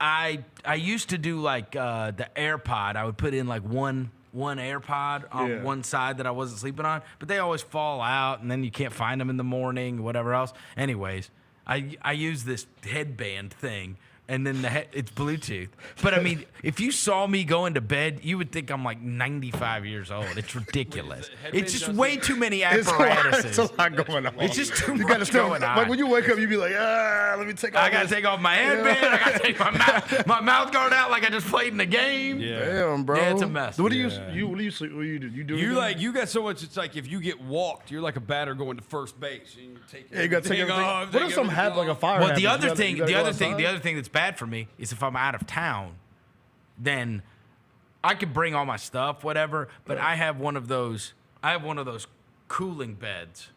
I used to do like the AirPod. I would put in like one AirPod on one side that I wasn't sleeping on, but they always fall out, and then you can't find them in the morning, whatever else. Anyways, I use this headband thing, and then it's Bluetooth. But I mean, if you saw me going to bed, you would think I'm like 95 years old. It's ridiculous. It's just way too many apparatuses. It's a lot going on. It's just too much going on. Like when you wake up, you be like, let me take off. I gotta take off my headband. I gotta take my mouth guard out like I just played in the game. Damn, bro. Yeah, it's a mess. What do you sleep? What do you do? You do You got so much. It's like if you get walked, you're like a batter going to first base. And you take you gotta take everything off. What if something happens, like a fire? Well, the happens? other thing that's bad for me is if I'm out of town, then I could bring all my stuff, whatever. But I have one of those cooling beds.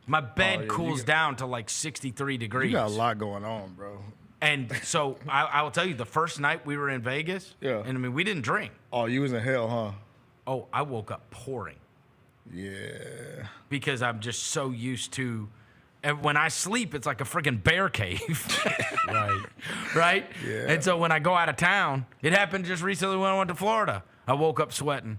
My bed cools down to like 63 degrees. You got a lot going on, bro. And so I will tell you, the first night we were in Vegas, and I mean, we didn't drink. Oh, you was in hell, huh? Oh, I woke up pouring. Yeah. Because I'm just so used to, and when I sleep, it's like a freaking bear cave. Right? Yeah. And so when I go out of town, it happened just recently when I went to Florida. I woke up sweating.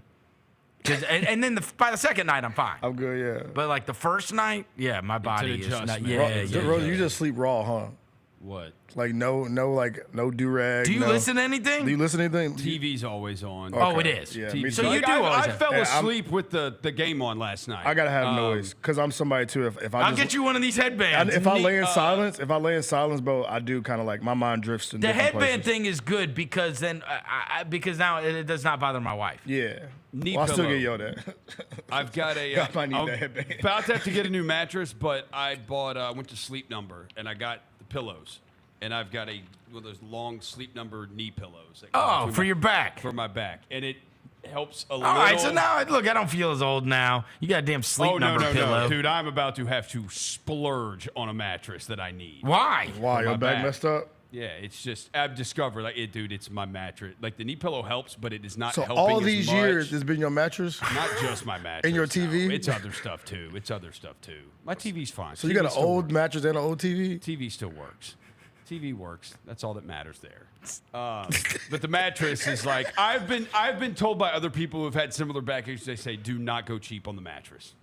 And then by the second night, I'm fine. I'm good, yeah. But like the first night, my body is not. You just sleep raw, huh? What? Like no do-rag. Do you listen to anything? Do you listen to anything? TV's always on. Okay. Oh, it is. Yeah, so you do always. I fell asleep with the game on last night. I gotta have noise because I'm somebody too. If I'll get you one of these headbands. If I lay in silence, bro, I do kind of like my mind drifts to the different headband places. thing is good because then because now it does not bother my wife. Yeah. Knee well, I still pillow. get yelled at. I've got a. I might need that headband. About to have to get a new mattress, but I went to Sleep Number and I got the pillows. And I've got one of those long Sleep Number knee pillows. That for your back. For my back. And it helps a little. All right, so now, look, I don't feel as old now. You got a damn Sleep Number pillow. No. Dude, I'm about to have to splurge on a mattress that I need. Why? Why? Your back messed up? Yeah, it's just, I've discovered, it's my mattress. Like, the knee pillow helps, but it is not so helping all as these much. years, it's been your mattress? Not just my mattress. And your TV? No. It's other stuff, too. My TV's fine. So you got an old mattress and an old TV? TV still works. TV works. That's all that matters there. But the mattress is like, I've been told by other people who've had similar back issues, they say, do not go cheap on the mattress.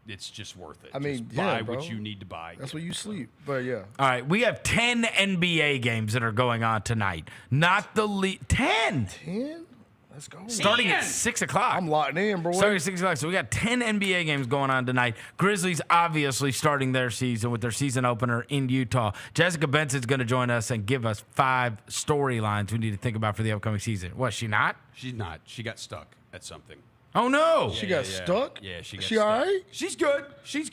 It's just worth it. I mean, just buy what you need to buy. That's where you sleep. But yeah. All right, we have 10 NBA games that are going on tonight. Not the league. 10. 10? Let's go. Starting at 6 o'clock. I'm locked in, bro. Starting at 6 o'clock. So we got 10 NBA games going on tonight. Grizzlies obviously starting their season with their season opener in Utah. Jessica Benson's going to join us and give us 5 storylines we need to think about for the upcoming season. Was she not? She's not. She got stuck at something. Oh, no. She got stuck? Yeah, she got She stuck. all right? She's good. She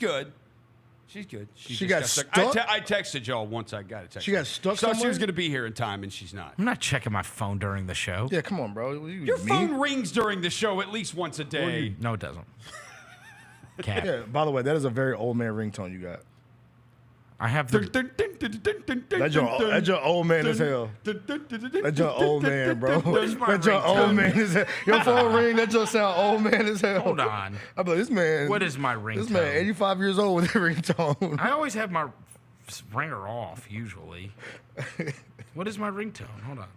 She got stuck? I texted y'all once I got it. She got stuck So she somewhere? was going to be here in time, and she's not. I'm not checking my phone during the show. Yeah, come on, bro. Your phone rings during the show at least once a day. No, it doesn't. Cat. Yeah, by the way, that is a very old man ringtone you got. I have the... That's your old man as hell. That's your old man, bro. That's your old man as hell. Your phone ring, that just sound old man as hell. Hold on. I'm like, this man. What is my ringtone? This man, 85 years old with a ringtone. I always have my ringer off, usually. What is my ringtone? Hold on.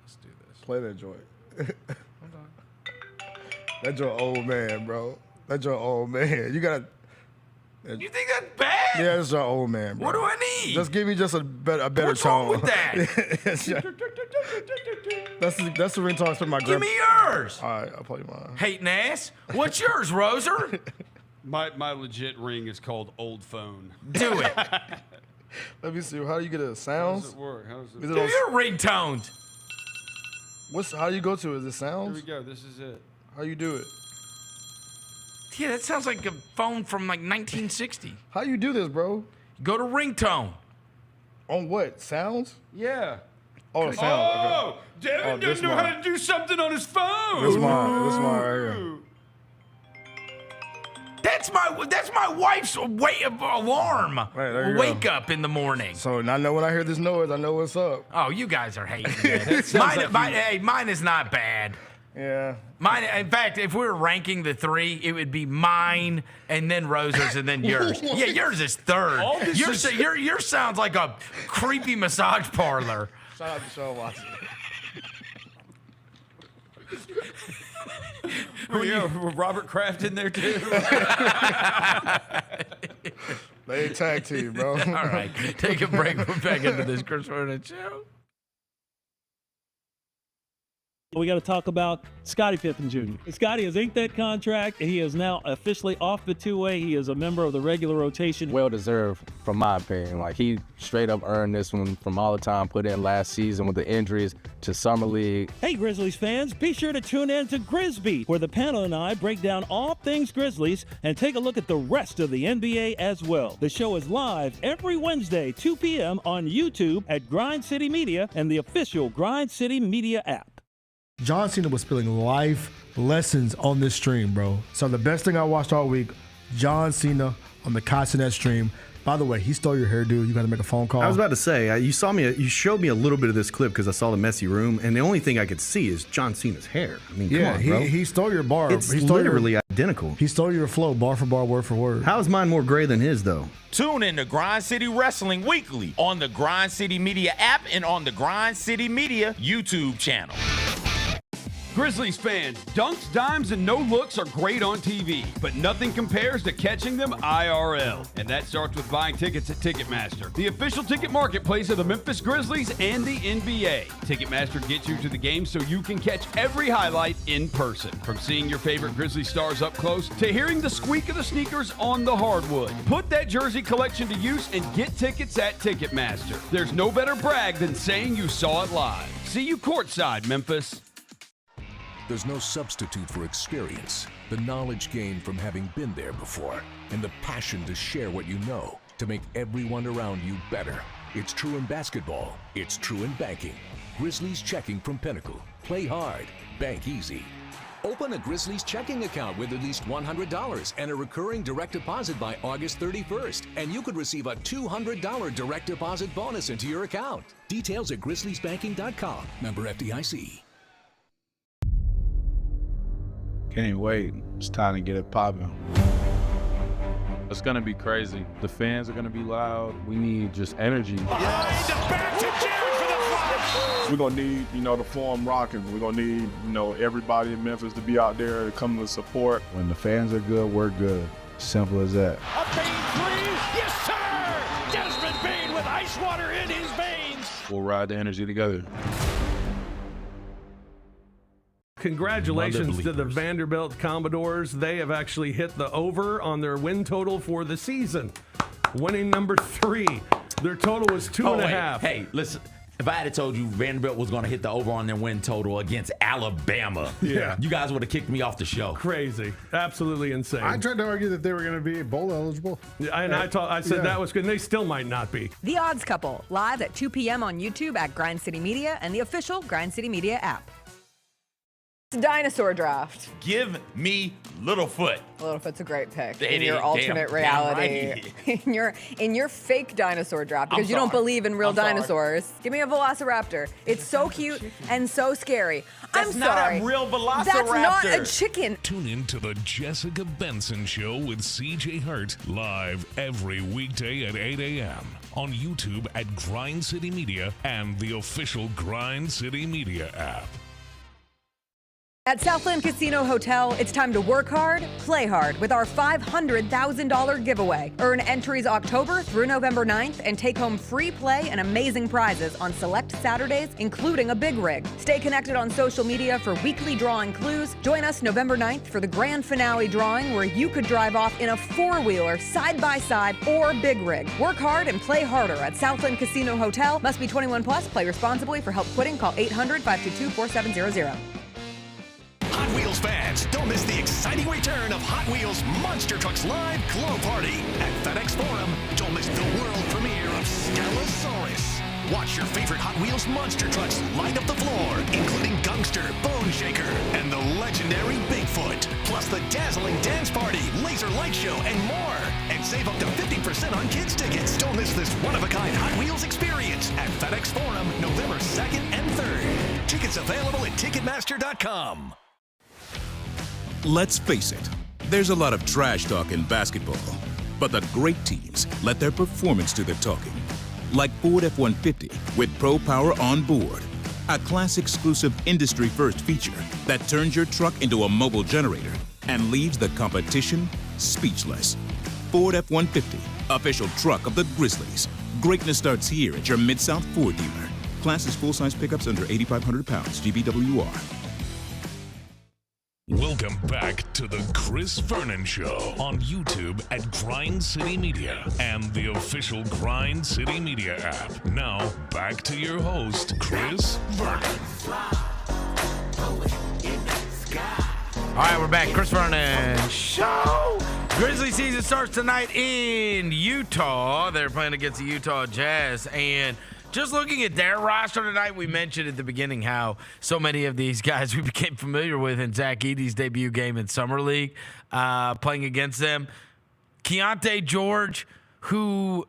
Let's do this. Play that joint. Hold on. That's your old man, bro. That's your old man. You gotta. You think that's bad? Yeah, that's your old man, bro. What do I need? Just give me just a better What's tone. wrong with that? that's the ringtone I spent my Give me yours. All right, I'll play mine. Hating ass. What's yours, Roser? My legit ring is called Old Phone. Do it. Let me see. How do you get a sounds? How does it work? Do your ringtones. How do you go to it? Is it sounds? Here we go. This is it. How you do it? Yeah, that sounds like a phone from like 1960. How you do this, bro? Go to ringtone. On what? Sounds? Yeah. Oh, sounds. Oh, Okay. Devin doesn't know how to do something on his phone. This mine right here. That's my wife's alarm. Right, there you Wake go. up in the morning. So I know when I hear this noise, I know what's up. Oh, you guys are hating it. Mine is not bad. Yeah. Mine. In fact, if we were ranking the three, it would be mine and then Roser's and then yours. Yeah, yours is third. Yours sounds like a creepy massage parlor. Shout out to Sean Watson. Was Robert Kraft in there too? They ain't tag team, bro. All right, take a break. We're back into this Chris Vernon show. We got to talk about Scottie Pippen Jr. Scottie has inked that contract, and he is now officially off the two-way. He is a member of the regular rotation. Well deserved, from my opinion. Like, he straight up earned this one from all the time put in last season with the injuries to Summer League. Hey, Grizzlies fans, be sure to tune in to Grizzbeat, where the panel and I break down all things Grizzlies and take a look at the rest of the NBA as well. The show is live every Wednesday, 2 p.m. on YouTube at Grind City Media and the official Grind City Media app. John Cena was spilling life lessons on this stream, bro. So the best thing I watched all week, John Cena on the Continent stream. By the way, he stole your hairdo. You got to make a phone call. I was about to say, you showed me a little bit of this clip because I saw the messy room, and the only thing I could see is John Cena's hair. I mean, come on, bro. He stole your bar. It's he stole literally identical. He stole your flow, bar for bar, word for word. How is mine more gray than his, though? Tune in to Grind City Wrestling weekly on the Grind City Media app and on the Grind City Media YouTube channel. Grizzlies fans, dunks, dimes, and no looks are great on TV, but nothing compares to catching them IRL. And that starts with buying tickets at Ticketmaster, the official ticket marketplace of the Memphis Grizzlies and the NBA. Ticketmaster gets you to the game so you can catch every highlight in person. From seeing your favorite Grizzly stars up close to hearing the squeak of the sneakers on the hardwood. Put that jersey collection to use and get tickets at Ticketmaster. There's no better brag than saying you saw it live. See you courtside, Memphis. There's no substitute for experience, the knowledge gained from having been there before, and the passion to share what you know to make everyone around you better. It's true in basketball. It's true in banking. Grizzlies Checking from Pinnacle. Play hard. Bank easy. Open a Grizzlies checking account with at least $100 and a recurring direct deposit by August 31st, and you could receive a $200 direct deposit bonus into your account. Details at grizzliesbanking.com. Member FDIC. Can't even wait. It's time to get it popping. It's going to be crazy. The fans are going to be loud. We need just energy. Behind the back to Jerry for the flush. We're going to need, the form rocking. We're going to need, everybody in Memphis to be out there to come to support. When the fans are good, we're good. Simple as that. A Bane three. Yes, sir. Desmond Bane with ice water in his veins. We'll ride the energy together. Congratulations to the Vanderbilt Commodores. They have actually hit the over on their win total for the season. Winning number 3. Their total was 2.5. Hey, listen. If I had told you Vanderbilt was going to hit the over on their win total against Alabama, you guys would have kicked me off the show. Crazy. Absolutely insane. I tried to argue that they were going to be bowl eligible. And I said that was good. And they still might not be. The Odds Couple, live at 2 p.m. on YouTube at Grind City Media and the official Grind City Media app. Dinosaur draft. Give me Littlefoot. Littlefoot's a great pick It in your is. alternate Damn reality. right. in your fake dinosaur draft because I'm you don't sorry. believe in real I'm sorry. dinosaurs. Give me a velociraptor. It's so cute and so scary. That's I'm not sorry. a real velociraptor. That's not a chicken. Tune in to the Jessica Benson Show with CJ Hart live every weekday at 8 a.m. on YouTube at Grind City Media and the official Grind City Media app. At Southland Casino Hotel, it's time to work hard, play hard with our $500,000 giveaway. Earn entries October through November 9th and take home free play and amazing prizes on select Saturdays, including a big rig. Stay connected on social media for weekly drawing clues. Join us November 9th for the grand finale drawing where you could drive off in a four-wheeler, side-by-side, or big rig. Work hard and play harder at Southland Casino Hotel. Must be 21 plus. Play responsibly. For help quitting, call 800-522-4700. Hot Wheels fans, don't miss the exciting return of Hot Wheels Monster Trucks Live Glow Party at FedEx Forum. Don't miss the world premiere of Scalosaurus. Watch your favorite Hot Wheels monster trucks light up the floor, including Gungster, Bone Shaker, and the legendary Bigfoot. Plus the dazzling dance party, laser light show, and more. And save up to 50% on kids' tickets. Don't miss this one-of-a-kind Hot Wheels experience at FedEx Forum, November 2nd and 3rd. Tickets available at Ticketmaster.com. Let's face it, there's a lot of trash talk in basketball, but the great teams let their performance do the talking. Like Ford F-150 with Pro Power on board, a class-exclusive industry-first feature that turns your truck into a mobile generator and leaves the competition speechless. Ford F-150, official truck of the Grizzlies. Greatness starts here at your Mid-South Ford dealer. Class is full-size pickups under 8,500 pounds, GVWR. Welcome back to the Chris Vernon Show on YouTube at Grind City Media and the official Grind City Media app. Now, back to your host, Chris Vernon. All right, we're back. Chris Vernon Show. Grizzly season starts tonight in Utah. They're playing against the Utah Jazz. And just looking at their roster tonight, we mentioned at the beginning how so many of these guys we became familiar with in Zach Edey's debut game in Summer League, playing against them. Keontae George, who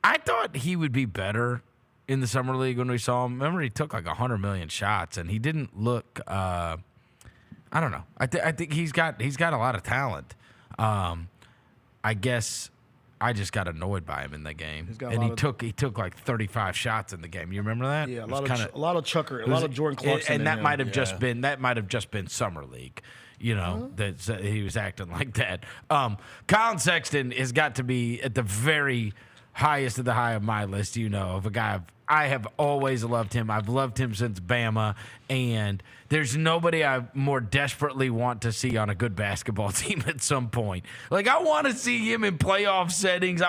I thought he would be better in the Summer League when we saw him. Remember, he took like 100 million shots, and he didn't look I don't know. I think he's got a lot of talent. I guess I just got annoyed by him in the game, and he took like 35 shots in the game. You remember that? Yeah, a lot of Chucker, a lot of Jordan Clarkson, and that might have just been Summer League. You know, that he was acting like that. Colin Sexton has got to be at the very highest of the high of my list. You know, of a guy I have always loved him. I've loved him since Bama, and there's nobody I more desperately want to see on a good basketball team at some point. Like, I want to see him in playoff settings.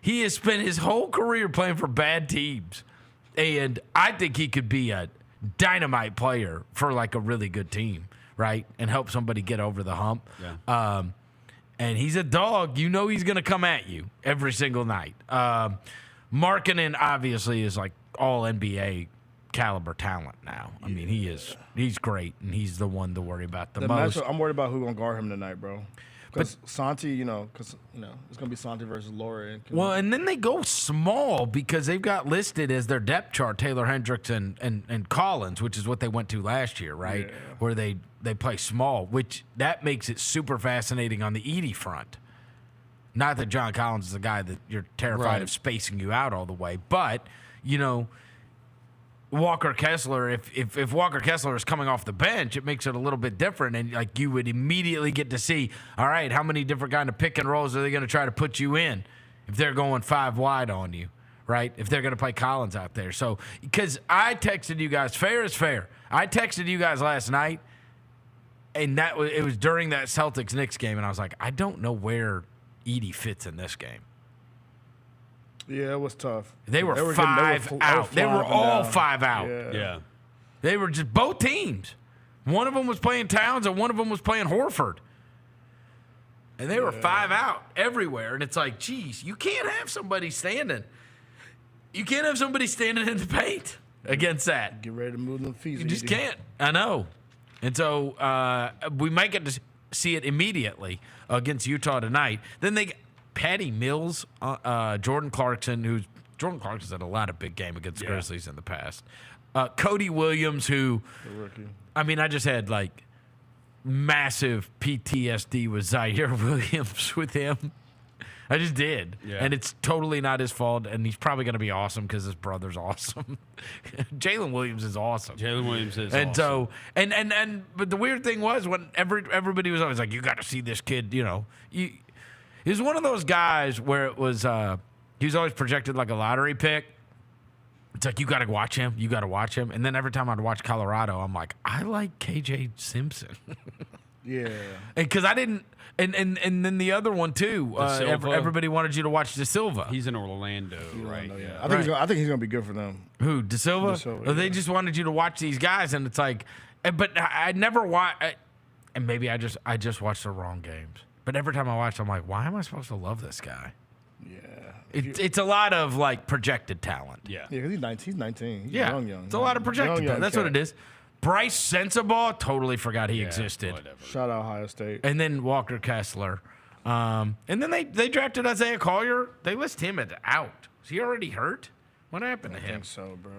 He has spent his whole career playing for bad teams, and I think he could be a dynamite player for like a really good team, right? And help somebody get over the hump. Yeah. And he's a dog. You know he's going to come at you every single night. Markkanen obviously is like all NBA caliber talent now. I mean, he's great, and he's the one to worry about the most. I'm worried about who's going to guard him tonight, bro. Because Santi, it's going to be Santi versus Laura. And then they go small because they've got listed as their depth chart Taylor Hendricks and Collins, which is what they went to last year, right? Yeah. Where they play small, which that makes it super fascinating on the Edey front. Not that John Collins is a guy that you're terrified of spacing you out all the way, but, Walker Kessler, if Walker Kessler is coming off the bench, it makes it a little bit different, and like you would immediately get to see, all right, how many different kind of pick and rolls are they going to try to put you in if they're going 5 wide on you, right? If they're going to play Collins out there. So, because I texted you guys, fair is fair. I texted you guys last night, and it was during that Celtics-Knicks game, and I was like, I don't know where Edey fits in this game. Yeah, it was tough. They were 5 out. They were all 5 out. Yeah. They were just both teams. One of them was playing Towns, and one of them was playing Horford. And they were 5 out everywhere. And it's like, geez, you can't have somebody standing. You can't have somebody standing in the paint against that. Get ready to move them feet. You just can't. I know. And so we might get to see it immediately against Utah tonight. Then they Patty Mills, Jordan Clarkson's had a lot of big game against the Grizzlies in the past. Cody Williams, who, I just had like massive PTSD with Zaire Williams with him. I just did. Yeah. And it's totally not his fault, and he's probably going to be awesome because his brother's awesome. Jalen Williams is awesome. Jalen Williams is and awesome. So, but the weird thing was when everybody was always like, you got to see this kid, he was one of those guys where it was he was always projected like a lottery pick. It's like, you got to watch him. You got to watch him. And then every time I'd watch Colorado, I'm like, I like KJ Simpson. Yeah. Because I didn't – and then the other one too, everybody wanted you to watch De Silva. He's in Orlando, right? Yeah. I think he's going to be good for them. Who, De Silva? They just wanted you to watch these guys, and it's like – but I never watch – and maybe I just watched the wrong games. But every time I watch, I'm like, why am I supposed to love this guy? Yeah. It's a lot of, like, projected talent. Yeah. Yeah, because he's 19. He's young. It's a lot of projected talent. That's what it is. Bryce Sensabaugh, totally forgot he existed. Whatever. Shout out Ohio State. And then Walker Kessler. And then they drafted Isaiah Collier. They list him as out. Is he already hurt? What happened to I him? think so, bro.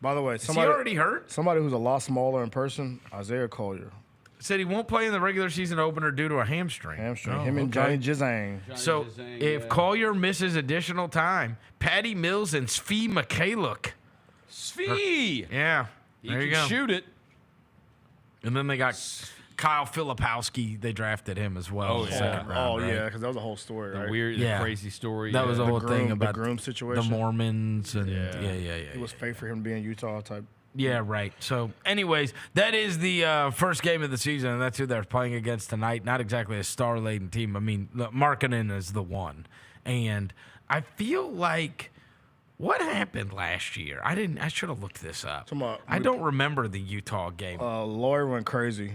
By the way, Is he already hurt? Somebody who's a lot smaller in person, Isaiah Collier. Said he won't play in the regular season opener due to a hamstring. Him and Johnny Jizang. So if Collier misses additional time, Patty Mills and Svi Mikhailuk. Svi! Yeah. He There you can go. shoot it. And then they got Kyle Filipowski. They drafted him as well. Oh, yeah. Second round, right? Yeah, because that was a whole story, right? The crazy story. That was the whole thing about the groom situation. the Mormons and yeah. It was fake for him to be in Utah type. Yeah, right. So, anyways, that is the first game of the season, and that's who they're playing against tonight. Not exactly a star-laden team. I mean, Markkanen is the one. And I feel like what happened last year? I should have looked this up. I don't remember the Utah game. Laurie went crazy.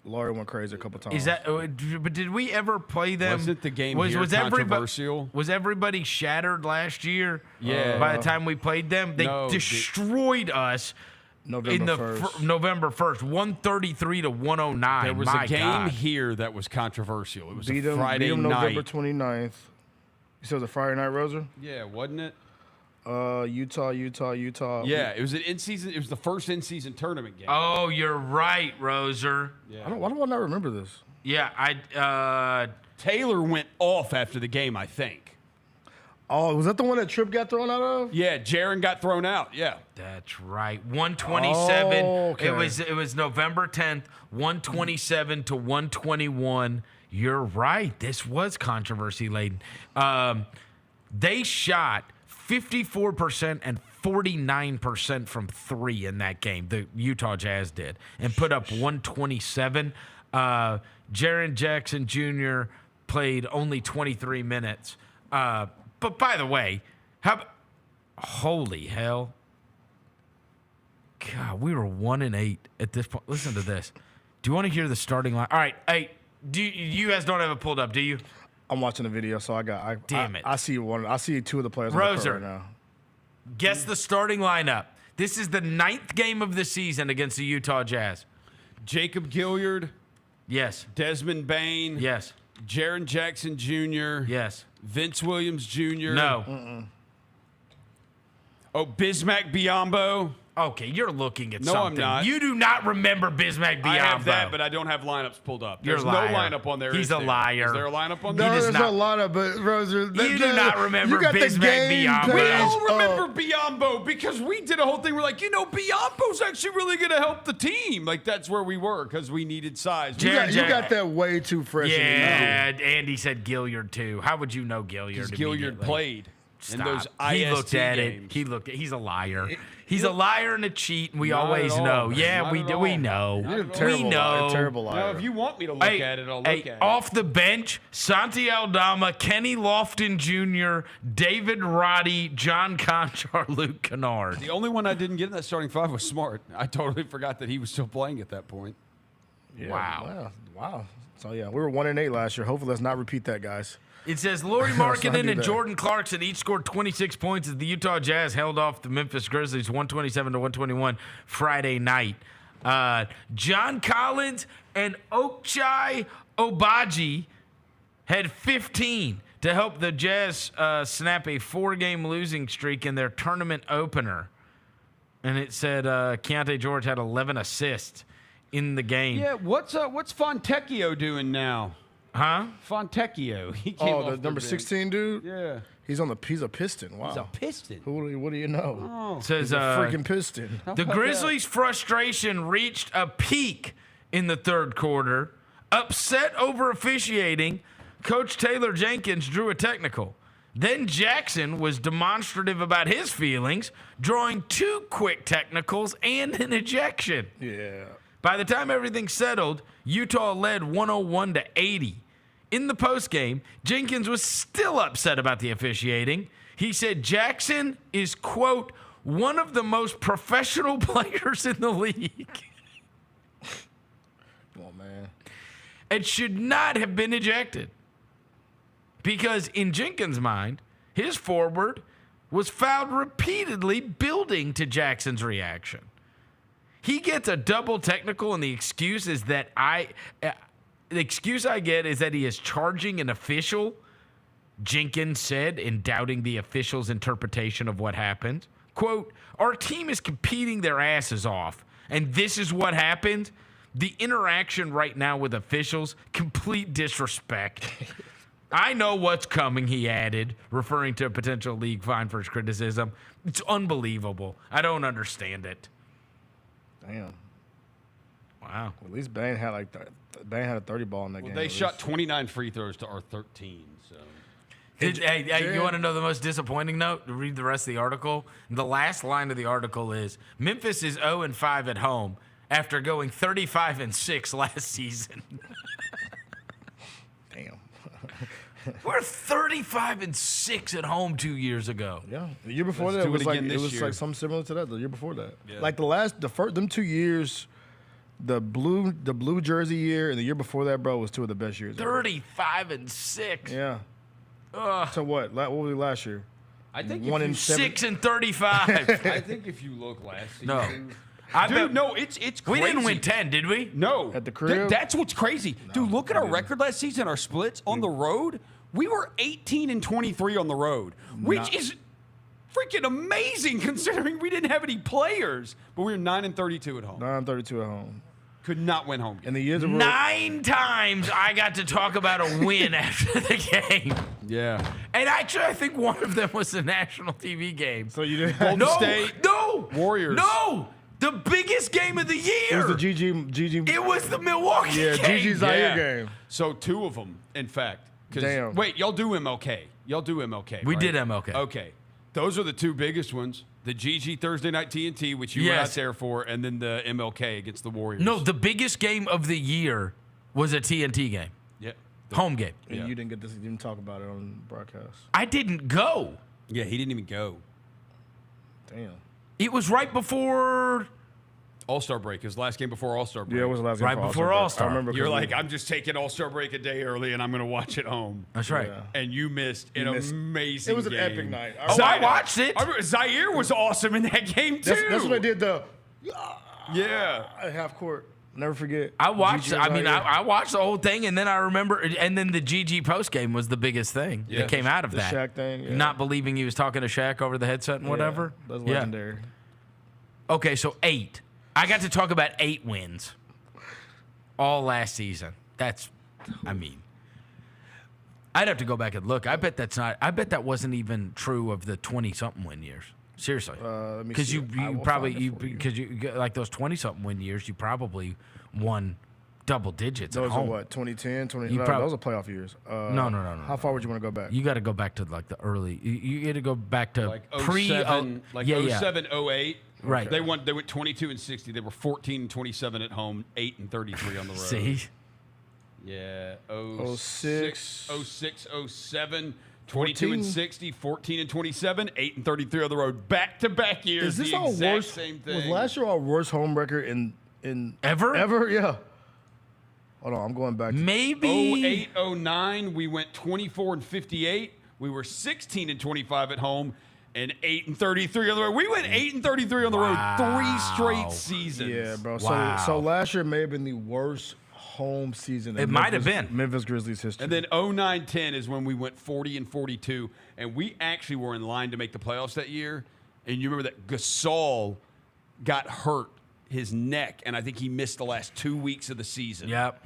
Laurie went crazy a couple times. Is that? But did we ever play them? Wasn't the game here controversial? Was everybody shattered last year? Yeah. By the time we played them, they destroyed us. November 1st, 133 to 109. There was a game here that was controversial. It was a Friday night. November 29th. You said it was a Friday night, Roser? Yeah, wasn't it? Utah. Yeah, it was an in-season. It was the first in-season tournament game. Oh, you're right, Roser. Yeah. Why do I not remember this? Yeah, Taylor went off after the game, I think. Oh, was that the one that Tripp got thrown out of? Yeah, Jaren got thrown out. Yeah, that's right. 127. Oh, okay. It was November 10th. 127 to 121. You're right. This was controversy laden. They shot 54% and 49% from three in that game. The Utah Jazz did, and put up 127. Jaren Jackson Jr. played only 23 minutes. But by the way, holy hell. God, we were 1-8 at this point. Listen to this. Do you want to hear the starting line? All right. Hey, you guys don't have it pulled up, do you? I'm watching the video, so Damn it. I see one. I see two of the players on the court right now. Guess the starting lineup. This is the 9th game of the season against the Utah Jazz. Jacob Gilyard. Yes. Desmond Bane. Yes. Jaren Jackson Jr. Yes. Vince Williams Jr. No. Oh, Bismack Biyombo. Okay, you're looking at No, something. I'm not. You do not remember Bismack Biyombo. I have that, but I don't have lineups pulled up. There's no lineup on there. He's a liar. Is there a lineup on No, there? there's no lineup, but Roser. You do not remember you got the Bismack game Biyombo. We page all remember up. Biyombo because we did a whole thing. We're like, Biyombo's actually really going to help the team. Like, that's where we were because we needed size. You got that way too fresh. Yeah, Andy said Gilyard too. How would you know Gilyard? Because Gilyard played in those Stop. He looked at games. it. He's a liar. He's a liar and a cheat, and we always know. Yeah, we do. We know. You're a terrible liar. You're a terrible liar. Now, if you want me to look at it, I'll look at it. Off the bench, Santi Aldama, Kenny Lofton Jr., David Roddy, John Conchar, Luke Kennard. The only one I didn't get in that starting five was Smart. I totally forgot that he was still playing at that point. Yeah, Wow. So yeah, we were 1-8 last year. Hopefully, let's not repeat that, guys. It says Lauri Markkanen and Jordan Clarkson each scored 26 points as the Utah Jazz held off the Memphis Grizzlies 127 to 121 Friday night. John Collins and Ochai Agbaji had 15 to help the Jazz snap a 4-game losing streak in their tournament opener. And it said Keontae George had 11 assists in the game. Yeah, what's Fontecchio doing now? Huh? Fontecchio. He came off the number 16 dude? Yeah. He's a Piston. Wow. He's a Piston. What do you know? Oh. Says He's a freaking Piston. The Grizzlies' frustration reached a peak in the third quarter. Upset over officiating, Coach Taylor Jenkins drew a technical. Then Jackson was demonstrative about his feelings, drawing 2 quick technicals and an ejection. Yeah. By the time everything settled, Utah led 101 to 80. In the postgame, Jenkins was still upset about the officiating. He said Jackson is, quote, one of the most professional players in the league. Come on, man. And should not have been ejected. Because in Jenkins' mind, his forward was fouled repeatedly, building to Jackson's reaction. He gets a double technical, and the excuse is that the excuse I get is that he is charging an official Jenkins said in doubting the officials' interpretation of what happened, quote, "Our team is competing their asses off, and this is what happened. The interaction right now with officials, complete disrespect. I know what's coming," he added, referring to a potential league fine for his criticism. It's unbelievable. I don't understand it. Damn. Wow. Well, at least Bane had Bane had a 30 ball in that game. They shot 29 free throws to our 13. So. Hey, you want to know the most disappointing note? Read the rest of the article. The last line of the article is, Memphis is 0-5 at home after going 35-6 last season. Damn. We're 35-6 at home 2 years ago. Yeah, the year before that it was like something similar to that. The year before that, like them 2 years, the blue jersey year and the year before that, bro, was two of the best years. 35-6. Yeah. So what? What were we last year? I think 6 and 35. I think if you look last season. No. It's crazy. We didn't win 10, did we? No. At the crib? That's what's crazy. Dude, look at our record last season, our splits on the road. We were 18 and 23 on the road, which is freaking amazing considering we didn't have any players. But we were 9 and 32 at home. 9 and 32 at home. Could not win home. In the years of 9 times I got to talk about a win after the game. Yeah. And actually, I think one of them was a national TV game. So you didn't Golden State. No. Warriors. No. The biggest game of the year. It was the GG. It was the Milwaukee game. GG Zaire game. So 2 of them, in fact. Damn. Wait, y'all do MLK. Y'all do MLK. We right? did MLK. Okay. Those are the 2 biggest ones. The GG Thursday Night TNT, which you were out there for, and then the MLK against the Warriors. No, the biggest game of the year was a TNT game. Yeah. Home game. And you didn't get this. You didn't talk about it on broadcast. I didn't go. Yeah, he didn't even go. Damn. It was right before All-Star break. His last game before All-Star break. Yeah, it was the last game right before All-Star. I remember. You're like, I'm just taking All-Star break a day early, and I'm going to watch it home. That's right. Yeah. And you missed an amazing It was an game. epic night. I watched it. Zaire was awesome in that game, too. That's what I did. Yeah. At half court. Never forget. I watched. GG I mean, Zaire. I watched the whole thing, and then I remember, and then the GG post game was the biggest thing that came out of the that. Shaq thing. Yeah. Not believing he was talking to Shaq over the headset and whatever. That's legendary. Okay, so 8. I got to talk about 8 wins all last season. That's, I mean, I'd have to go back and look. I bet that wasn't even true of the 20-something win years. Seriously, because you like those 20-something win years, you probably won double digits. Those at home. are what, 2010, 20? You No, prob- those are playoff years. No. How far would you want to go back? You got to go back to like the early. You got to go back to Like pre 07, like 07, 08. Right. They went 22 and 60. They were 14 and 27 at home, 8 and 33 on the road. See? Yeah. 06, 07, 22 and 60, 14 and 27, 8 and 33 on the road. Back-to-back years. Is this the our exact worst? same thing. Was last year our worst home record in ever? Ever? Yeah. Hold on, I'm going back. Maybe 08, 09, we went 24 and 58. We were 16 and 25 at home. And 8 and 33 on the road. We went 8 and 33 on the road 3 straight seasons. Yeah, bro. Wow. So last year may have been the worst home season. It might have been Memphis Grizzlies history. And then 09-10 is when we went 40 and 42, and we actually were in line to make the playoffs that year. And you remember that Gasol got hurt his neck, and I think he missed the last 2 weeks of the season. Yep.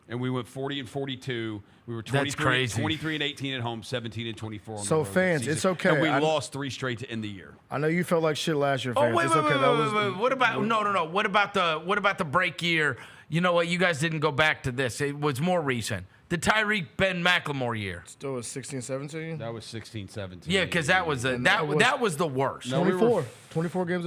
And we went 40 and 42. We were That's 23 and 18 at home, 17 and 24 on the road. So fans, season. it's okay. And we lost 3 straight to end the year. I know you felt like shit last year, Oh fans. wait, It's wait, okay. wait. What about no? What about the break year? You know what? You guys didn't go back to this. It was more recent. The Tyreek Ben McLemore year. Still was 16, 17? That was 16, 17. Yeah, because that was that was the worst. No, 24 games.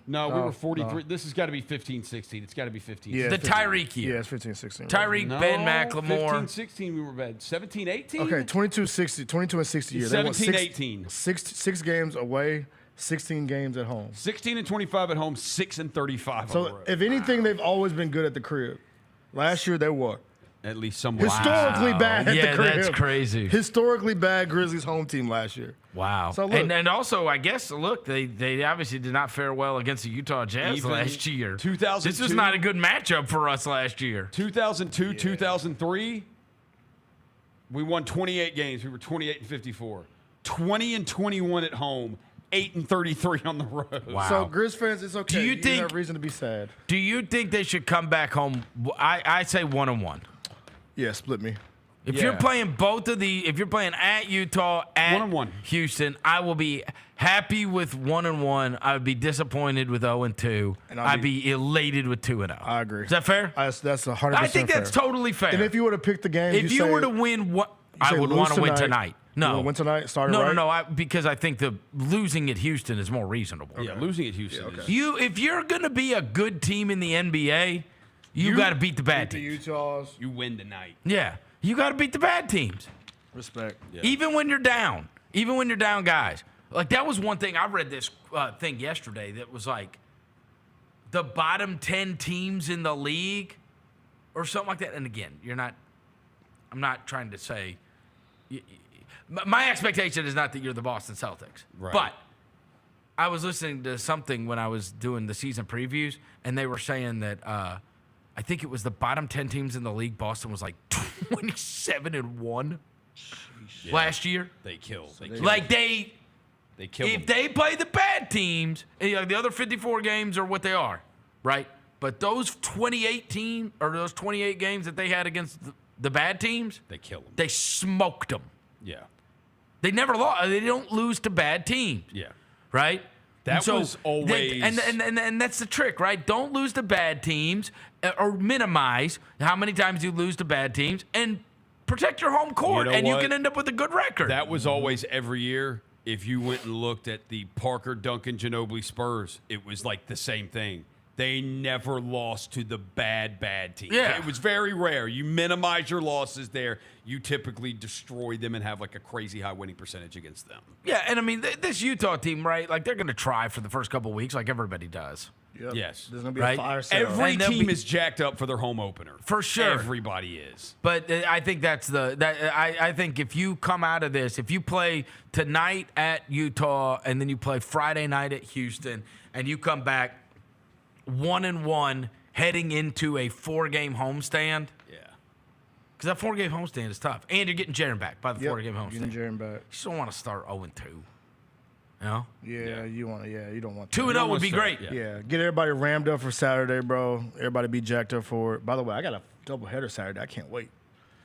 No, we were 43. No. This has got to be 15, 16. It's got to be 15. Yeah, the Tyreek year. Yeah, it's 15, 16. Tyreek, Ben McLemore. 15, 16, we were bad. 17, 18? Okay, 22 and 60 years. 17, 18. 6 games away, 16 games at home. 16 and 25 at home, 6 and 35 so on the road. If anything, they've always been good at the crib. Last year, they were. At least somewhat. Historically bad at the crib. That's crazy. Historically bad Grizzlies home team last year. Wow. So look, and also, I guess, look, they obviously did not fare well against the Utah Jazz last year. 2002, this was not a good matchup for us last year. 2002, 2003. We won 28 games. We were 28-54. 20-21 at home. 8-33 on the road. Wow. So, Grizz fans, it's okay. Do you think have reason to be sad? Do you think they should come back home? I say 1-1. Yeah, split me. If you're playing if you're playing at Utah, at 1-1. Houston, I will be happy with 1-1. I would be disappointed with 0-2. And I'd be elated with 2-0. I agree. Is that fair? That's 100%. I think that's totally fair. And if you were to pick the game, if you were to win, I would want to win tonight. No, win tonight. Started no, right? no, because I think the losing at Houston is more reasonable. Okay. Yeah, losing at Houston. Yeah, is if you're going to be a good team in the NBA, you got to beat the bad teams. The Utahs. You win tonight. Yeah, you got to beat the bad teams. Respect. Yeah. Even when you're down. Even when you're down, guys. Like, that was one thing. I read this thing yesterday that was like the bottom 10 teams in the league or something like that. And again, I'm not trying to say my expectation is not that you're the Boston Celtics. Right. But I was listening to something when I was doing the season previews, and they were saying that I think it was the bottom 10 teams in the league. Boston was like 27-1 last year. They killed. They killed. If they play the bad teams, the other 54 games are what they are, right? But those 28 games that they had against the bad teams, they killed them. They smoked them. Yeah. They never lost. They don't lose to bad teams. Yeah. Right? That was always... And that's the trick, right? Don't lose to bad teams or minimize how many times you lose to bad teams and protect your home court, You know you what? can end up with a good record. That was always every year. If you went and looked at the Parker, Duncan, Ginobili Spurs, it was like the same thing. They never lost to the bad team. Yeah. It was very rare. You minimize your losses there. You typically destroy them and have like a crazy high winning percentage against them. Yeah, and I mean, this Utah team, right? Like, they're going to try for the first couple of weeks like everybody does. Yep. Yes. There's going to be Right? a fire sale. Every team is jacked up for their home opener. For sure. Everybody is. But I think I think if you come out of this, if you play tonight at Utah and then you play Friday night at Houston and you come back 1-1 heading into a 4-game homestand. Yeah. Because that 4-game homestand is tough. And you're getting Jaren back by the 4-game homestand. Getting Jaren back. You just don't want to start 0-2. You know? Yeah, you don't want 2-0 would be great. Yeah. Get everybody rammed up for Saturday, bro. Everybody be jacked up for it. By the way, I got a doubleheader Saturday. I can't wait.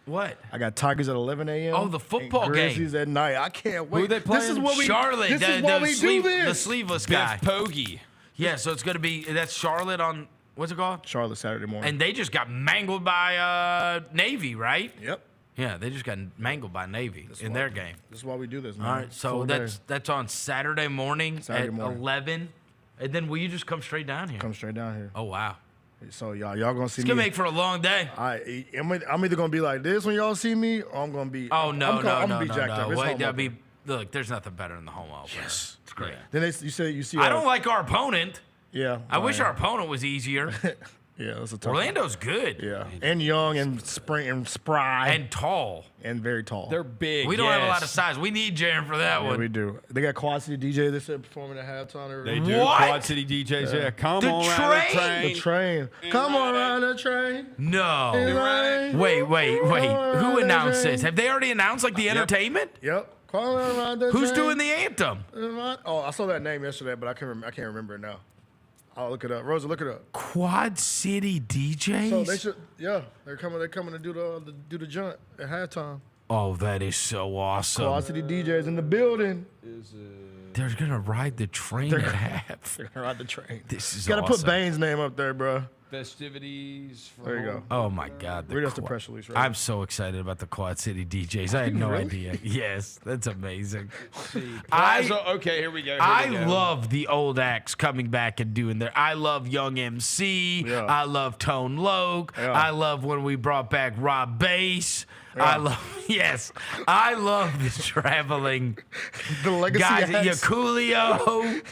What? I got Tigers at 11 a.m. Oh, the football game. Grizzlies at night. I can't wait. Who they playing? This is what we Charlotte. This is why we do this. The sleeveless guy. Poggi. Yeah, so it's going to be, that's Charlotte on, what's it called? Charlotte Saturday morning. And they just got mangled by Navy, right? Yep. Yeah, they just got mangled by Navy in their game. This is why we do this, man. All right, so that's on Saturday morning at 11. And then will you just come straight down here? Come straight down here. Oh, wow. So y'all gonna see It's me. going to make for a long day. I'm either gonna be like this when y'all see me, or I'm gonna be. I'm gonna be jacked up. It's home opener. Look, there's nothing better than the home opener. Yes. It's great. Then you see. I don't like our opponent. Yeah. I wish our opponent was easier. Yeah, that's a tough Orlando's one. good. Yeah, and young and spry and tall and very tall. They're big. We don't have a lot of size. We need Jaren for that one. We do. They got Quad City DJ. They said performing at halftime. They do. What? Quad City DJs. Yeah. Come on, around the train. The train. Come on, around the train. No. Wait. Who announced this? Have they already announced like the entertainment? Yep. Come around the Who's train. doing the anthem? Oh, I saw that name yesterday, but I can't remember it now. I'll look it up. Rosa, look it up. Quad City DJs? So they should, they're coming to do the joint at halftime. Oh, that is so awesome. Quad City DJs in the building. They're gonna ride the train at half. They're gonna ride the train. This is gotta awesome. put Bane's name up there, bro. Festivities. There you go. Oh my God! Read us the press release, right? I'm so excited about the Quad City DJs. I had no idea. Yes, that's amazing. Okay, here we go. I love the old acts coming back and doing their. I love Young MC. Yeah. I love Tone Loc. Yeah. I love when we brought back Rob Bass. I love the traveling the legacy guys at acts. Yakulio.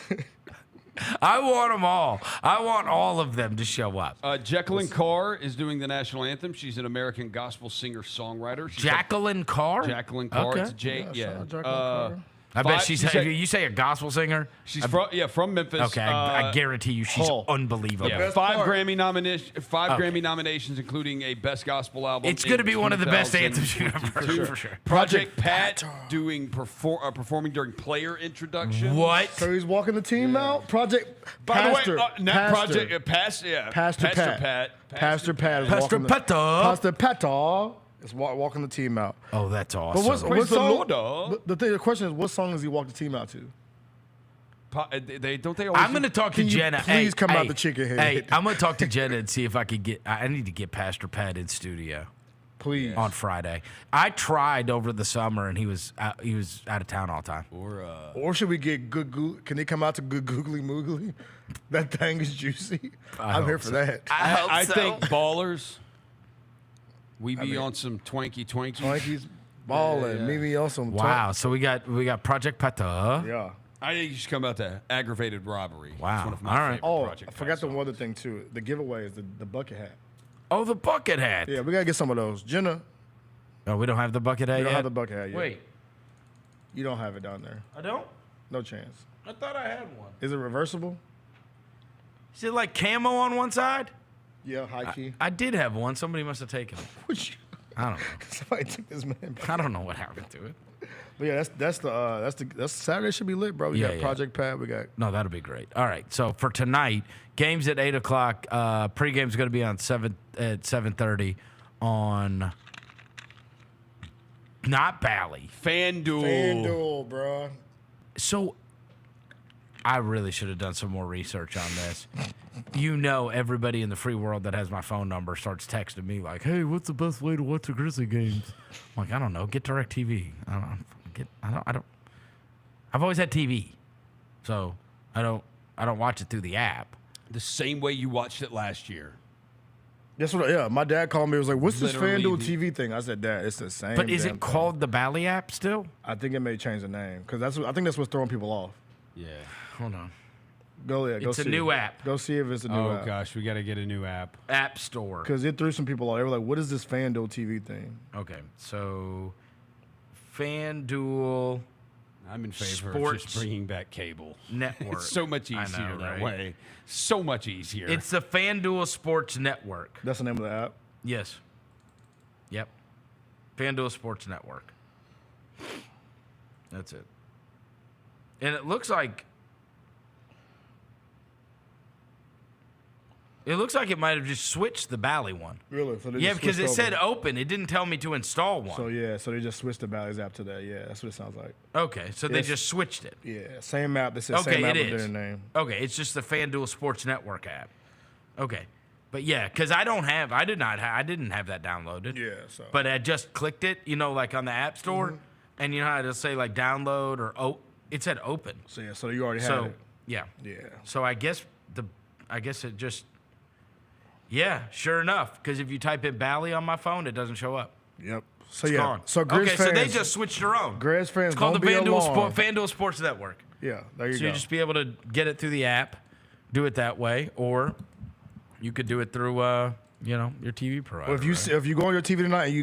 I want them all. I want all of them to show up. Jacqueline Carr is doing the national anthem. She's an American gospel singer-songwriter. Jacqueline Carr? Jacqueline Carr. Okay. It's Jake. Jacqueline Carr. I bet she's. You say a gospel singer? She's from Memphis. Okay, I guarantee you she's unbelievable. Yeah, five Grammy nominations, including a Best Gospel Album. It's going to be one of the best anthems you've ever heard, for sure. Project Pat performing during player introduction. What? So he's walking the team out. Pastor Pat. is walking the team out. Oh, that's awesome. But what's the question is, what song does he walk the team out to? I'm going to talk to Jenna. Please come out the chicken head. Hey, I'm going to talk to Jenna and see if I could get. I need to get Pastor Pat in studio. Please. On Friday. I tried over the summer and he was out of town all the time. Or should we get can they come out to good googly moogly? That thing is juicy. I'm here for that. I think Ballers. We be on some Twankies. Twankies balling. Maybe on some. Wow. So we got Project Pata. Yeah. I think you should come out to Aggravated Robbery. Wow. It's one of my favorite Project I forgot the one other thing too. The giveaway is the bucket hat. Oh, the bucket hat. Yeah, we gotta get some of those. Jenna. Oh, we don't have the bucket hat yet? We don't have the bucket hat yet. Wait. You don't have it down there. I don't? No chance. I thought I had one. Is it reversible? Is it like camo on one side? Yeah, high key. I did have one. Somebody must have taken it. I don't know. Somebody took this man. I don't know what happened to it. But yeah, that's Saturday should be lit, bro. We got Project Pat. We got that'll be great. All right, so for tonight, games at 8:00. Pregame's going to be on 7:30 on not Bally. FanDuel, bro. So I really should have done some more research on this. Everybody in the free world that has my phone number starts texting me like, "Hey, what's the best way to watch the Grizzly games?" I'm like, I don't know. Get DirecTV. I don't. I've always had TV, so I don't watch it through the app. The same way you watched it last year. That's what. Yeah, my dad called me. He was like, "What's this FanDuel TV thing?" I said, "Dad, it's the same." But is it called the Bally app still? I think it may change the name because I think that's what's throwing people off. Yeah. Hold on. Go It's a new app. Go see if it's a new app. Oh gosh, we got to get a new app. App Store. Because it threw some people off. They were like, "What is this FanDuel TV thing?" Okay, so FanDuel. I'm in favor of just bringing back cable. Network. It's so much easier that way. So much easier. It's the FanDuel Sports Network. That's the name of the app? Yes. Yep. FanDuel Sports Network. That's it. And it looks like it might have just switched the Bally one. Really? So yeah, because it said open. It didn't tell me to install one. So they just switched the Bally's app to that. Yeah, that's what it sounds like. Okay, so they just switched it. Yeah, same app. They said same app with their name. Okay, it's just the FanDuel Sports Network app. Okay, but yeah, because I didn't have that downloaded. Yeah, so. But I just clicked it, like on the App Store, and you know how it'll say like download or it said open. So yeah, so you already had it. Yeah. Yeah. So I guess it just. Yeah, sure enough. Because if you type in Bally on my phone, it doesn't show up. Yep. So it's gone. So Grizz fans, so they just switched their own. Grizz fans, it's called the FanDuel FanDuel Sports Network. Yeah, there you go. So you just be able to get it through the app, do it that way, or you could do it through your TV provider. Well, if you go on your TV tonight and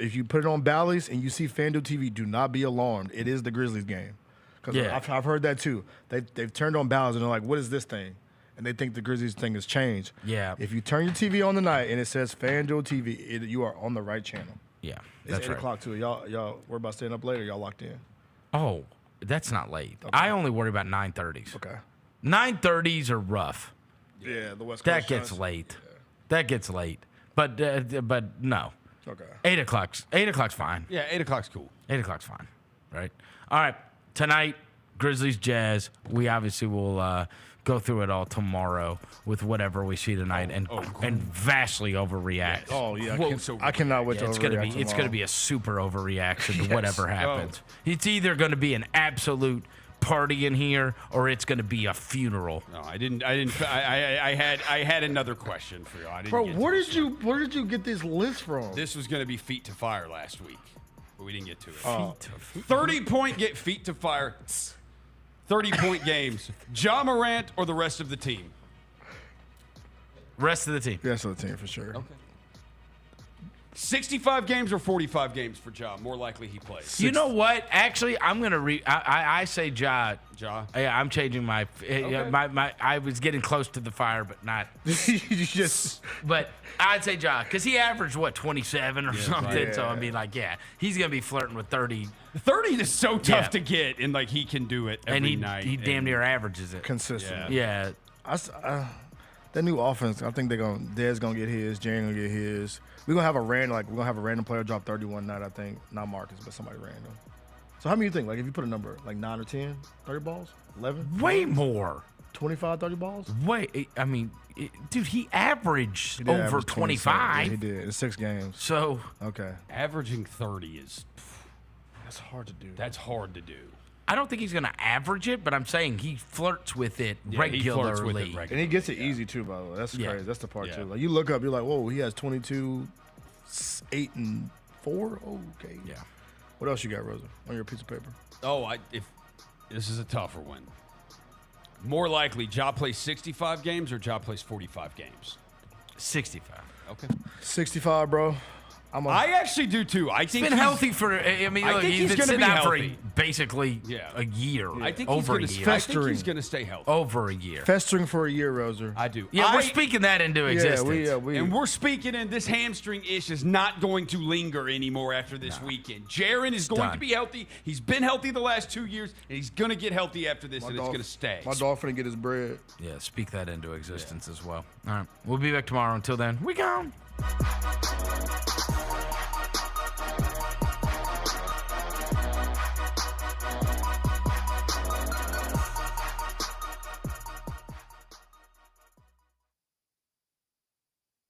if you put it on Bally's and you see FanDuel TV, do not be alarmed. It is the Grizzlies game. Because I've heard that too. They've turned on Bally's and they're like, "What is this thing?" And they think the Grizzlies thing has changed. Yeah. If you turn your TV on tonight and it says FanDuel TV, you are on the right channel. Yeah, it's 8 o'clock too. Y'all, we're about staying up later. Y'all locked in. Oh, that's not late. Okay. I only worry about 9:30s. Okay. 9:30s are rough. Yeah, the West Coast. That gets late. Yeah. That gets late. But no. Okay. 8 o'clock's fine. Yeah, 8 o'clock's cool. 8 o'clock's fine. Right. All right. Tonight, Grizzlies Jazz. We obviously will go through it all tomorrow with whatever we see tonight and vastly overreact. Oh yeah, I cannot wait to overreact. It's gonna be a super overreaction to whatever happens. It's either gonna be an absolute party in here or it's gonna be a funeral. No, I didn't. I had another question for you. I didn't. Bro, where did you get this list from? This was gonna be Feet to Fire last week, but we didn't get to it. 30-point get Feet to Fire. 30-point games. Ja Morant or the rest of the team? Rest of the team. Rest of the team for sure. Okay. 65 games or 45 games for Ja? More likely he plays. You know what? Actually, I'm going to I say Ja. Ja? Yeah, I'm changing my, I was getting close to the fire, but not. But I'd say Ja, because he averaged, 27 or something. Right. So, I mean, he's going to be flirting with 30. 30 is so tough to get, and, he can do it every night. He damn near averages it. Consistently. Yeah. That new offense, I think Dez going to get his, Jaren going to get his. We're gonna have a random player drop 31 night, I think. Not Marcus, but somebody random. So how many you think? If you put a number, 9 or 10, 30 balls? 11? Way more. 25, 30 balls? Dude, he averaged over 25. Yeah, he did in 6 games. So okay. Averaging 30 is that's hard to do. That's hard to do. I don't think he's going to average it, but I'm saying he flirts with it regularly. He flirts with it regularly. And he gets it easy, too, by the way. That's crazy. That's the part, too. You look up, you're like, whoa, he has 22, 8, and 4? Okay. Yeah. What else you got, Rosa, on your piece of paper? If this is a tougher one. More likely, Ja plays 65 games or Ja plays 45 games? 65. Okay. 65, bro. I actually do too. I think he's been healthy for. I think he's going to be healthy. Basically a year. Yeah. I think over he's a year. Festering. I think he's going to stay healthy. Over a year. Festering for a year, Roser. I do. Yeah, we're speaking that into existence. And we're speaking in this hamstring ish is not going to linger anymore after this weekend. Jaren is going to be healthy. He's been healthy the last 2 years, and he's going to get healthy after this, and it's going to stay. My dog finna get his bread. Yeah, speak that into existence as well. All right. We'll be back tomorrow. Until then, we gone.